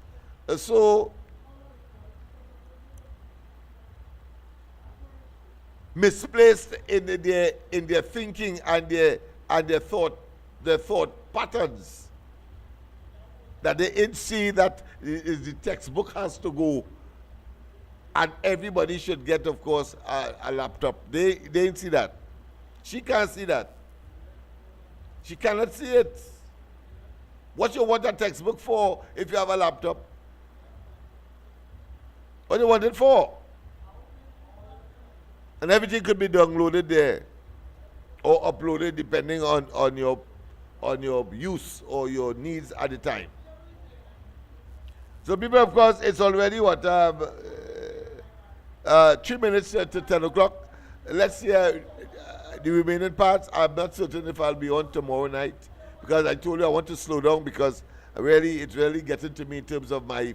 so misplaced in their thinking and their thought patterns, that they didn't see that the textbook has to go and everybody should get, of course, a laptop. They didn't see that. She can't see that. She cannot see it. What you want a textbook for if you have a laptop? What do you want it for? And everything could be downloaded there or uploaded depending on your use or your needs at the time. So people, of course, it's already what 3 minutes to 10 o'clock. Let's hear the remaining parts. I'm not certain if I'll be on tomorrow night, because I told you I want to slow down, because it's really getting to me in terms of my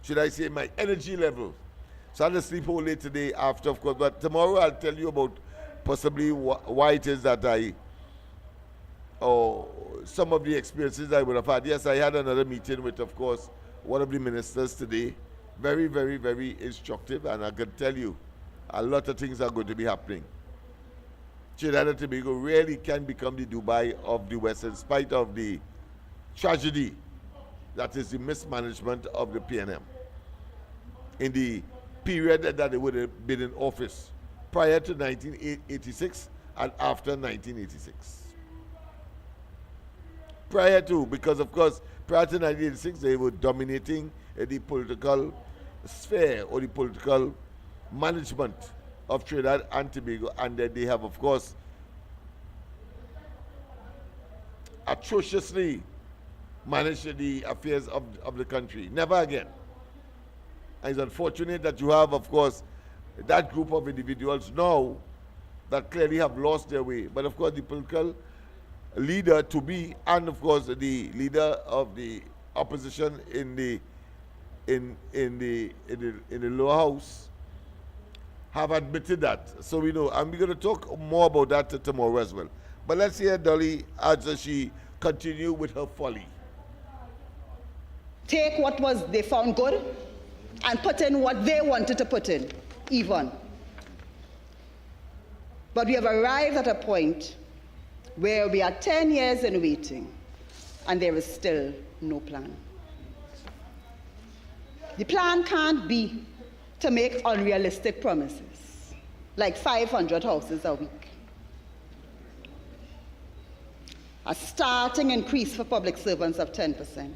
should I say my energy level. So I'll sleep all late today after, of course, but tomorrow I'll tell you about possibly why it is that some of the experiences I would have had. Yes, I had another meeting with, of course, one of the ministers today. Very, very, very instructive, and I can tell you a lot of things are going to be happening. Trinidad and Tobago really can become the Dubai of the West, in spite of the tragedy that is the mismanagement of the PNM in the period that they would have been in office prior to 1986 and after 1986. Prior to, because of course, prior to 1986, they were dominating the political sphere or the political management of Trinidad and Tobago, and that they have, of course, atrociously managed the affairs of the country. Never again. And it's unfortunate that you have, of course, that group of individuals now that clearly have lost their way. But of course, the political leader to be, and of course the leader of the opposition in the lower house have admitted that. So we know, and we're going to talk more about that tomorrow as well. But let's hear Dolly as she continue with her folly. Take what they found good and put in what they wanted to put in, even. But we have arrived at a point where we are 10 years in waiting, and there is still no plan. The plan can't be to make unrealistic promises, like 500 houses a week, a starting increase for public servants of 10%.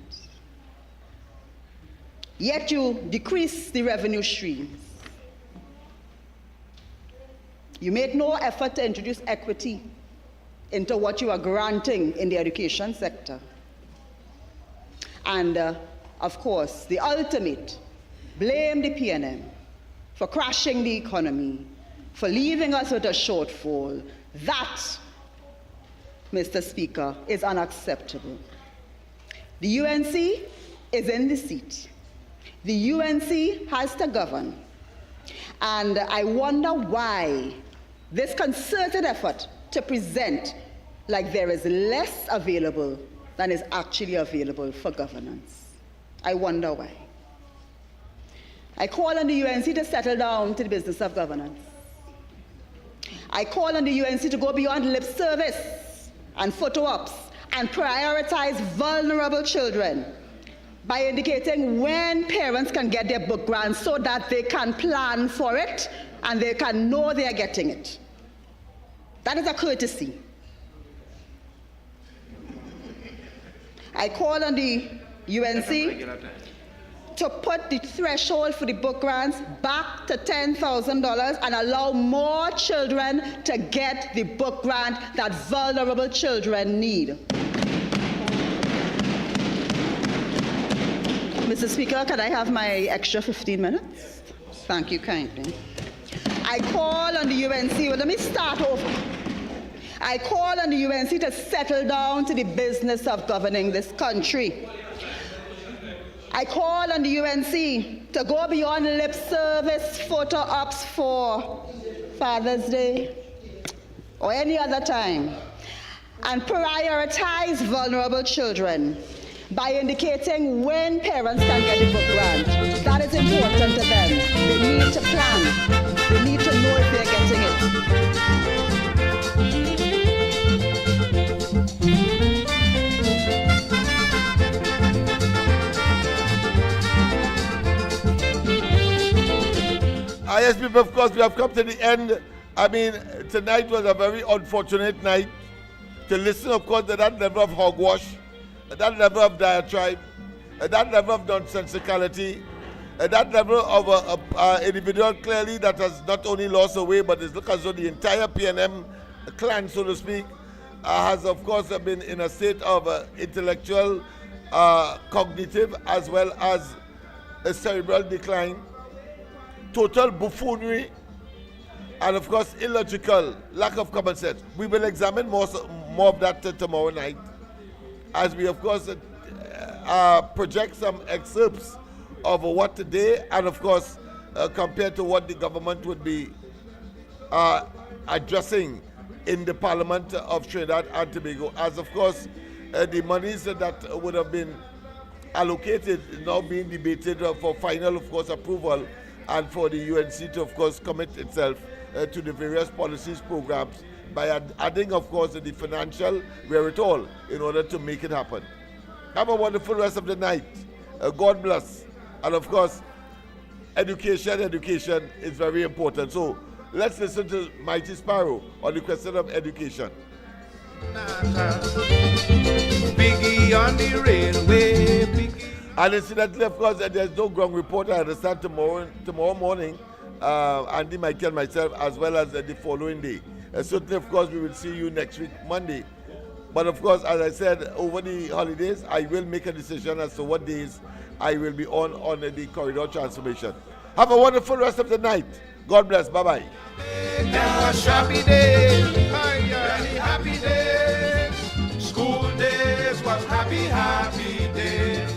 Yet you decrease the revenue streams. You make no effort to introduce equity into what you are granting in the education sector. And of course, the ultimate, blame the PNM for crashing the economy, for leaving us with a shortfall. That, Mr. Speaker, is unacceptable. The UNC is in the seat. The UNC has to govern And I wonder why this concerted effort to present like there is less available than is actually available for governance. I wonder why. I call on the UNC to settle down to the business of governance. I call on the UNC to go beyond lip service and photo ops and prioritize vulnerable children by indicating when parents can get their book grants so that they can plan for it and they can know they are getting it. That is a courtesy. I call on the UNC to put the threshold for the book grants back to $10,000 and allow more children to get the book grant that vulnerable children need. Mr. Speaker, can I have my extra 15 minutes? Thank you kindly. I call on the UNC, well, let me start over. I call on the UNC to settle down to the business of governing this country. I call on the UNC to go beyond lip service photo ops for Father's Day or any other time and prioritize vulnerable children by indicating when parents can get the book grant. That is important to them. They need to plan. They need to know if they're getting it. Yes, people, of course, we have come to the end. I mean, tonight was a very unfortunate night to listen, of course, to that level of hogwash, that level of diatribe, that level of nonsensicality, that level of individual clearly that has not only lost away, but it looks as though the entire PNM clan, so to speak, has, of course, been in a state of intellectual, cognitive, as well as a cerebral decline. Total buffoonery, and of course illogical, lack of common sense. We will examine more of that tomorrow night, as we of course project some excerpts of what today, and of course compared to what the government would be addressing in the Parliament of Trinidad and Tobago, as of course the monies that would have been allocated now being debated for final, of course, approval, and for the UNC to, of course, commit itself to the various policies, programs, by adding, of course, the financial wherewithal in order to make it happen. Have a wonderful rest of the night. God bless. And, of course, education is very important. So let's listen to Mighty Sparrow on the question of education. Biggie on the railway, Biggie. And incidentally, of course, there's no ground report, I understand, tomorrow morning, Andy, Michael, myself, as well as the following day. Certainly, of course, we will see you next week, Monday. But, of course, as I said, over the holidays, I will make a decision as to what days I will be on the corridor transformation. Have a wonderful rest of the night. God bless. Bye-bye. Happy days, happy days. School days was happy days.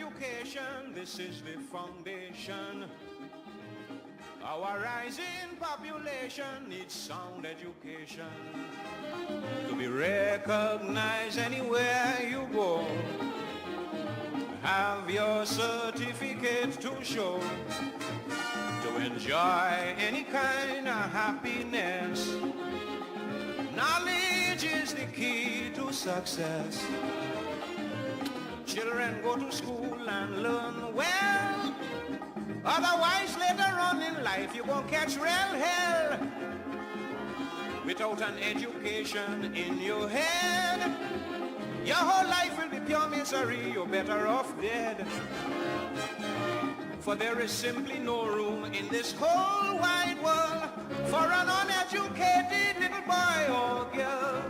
Education, this is the foundation. Our rising population needs sound education to be recognized anywhere you go. Have your certificate to show, to enjoy any kind of happiness. Knowledge is the key to success. Children go to school and learn well. Otherwise, later on in life, you're gonna catch real hell. Without an education in your head, your whole life will be pure misery. You're better off dead. For there is simply no room in this whole wide world for an uneducated little boy or girl.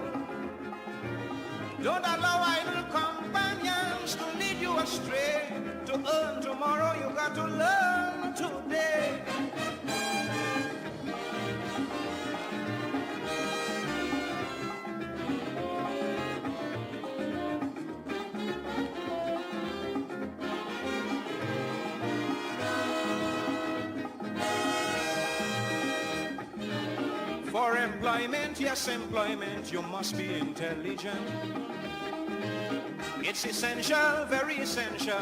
Don't allow idle companions to lead you astray. To earn tomorrow, you got to learn today. For employment, yes, employment, you must be intelligent. It's essential, very essential.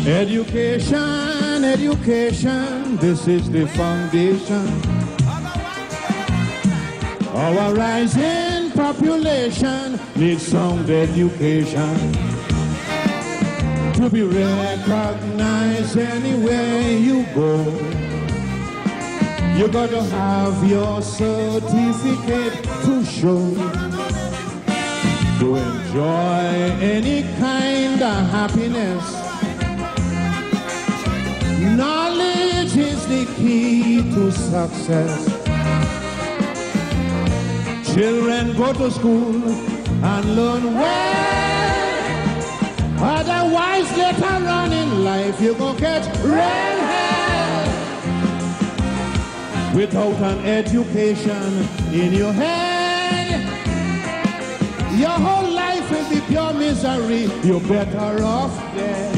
Education, education, this is the foundation. Our rising population needs sound education to be recognized anywhere you go. You gotta have your certificate to show, to enjoy any kind of happiness. Knowledge is the key to success. Children go to school and learn well. Otherwise, later on in life, you gon' catch real hell. Without an education in your head, your whole life will be pure misery. You're better off dead.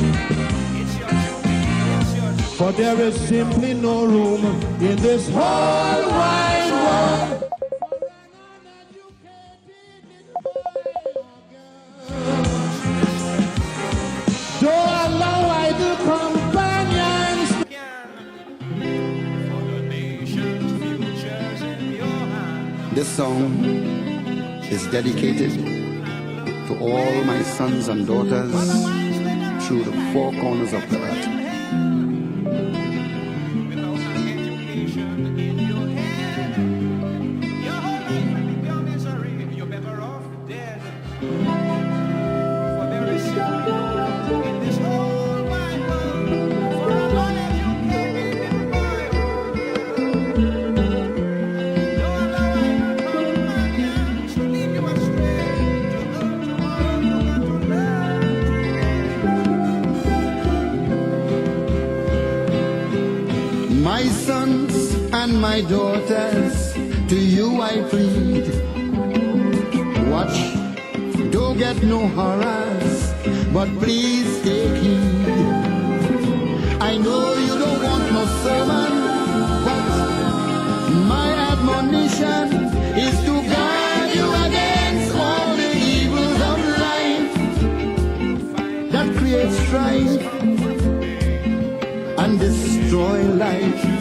For there is simply no room in this whole wide world. Don't allow idle companions. This song is dedicated to all my sons and daughters through the four corners of the earth. My sons and my daughters, to you I plead. Watch, don't get no horrors, but please take heed. I know you don't want no sermon, but my admonition is to guard you against all the evils of life that create strife and destroy life.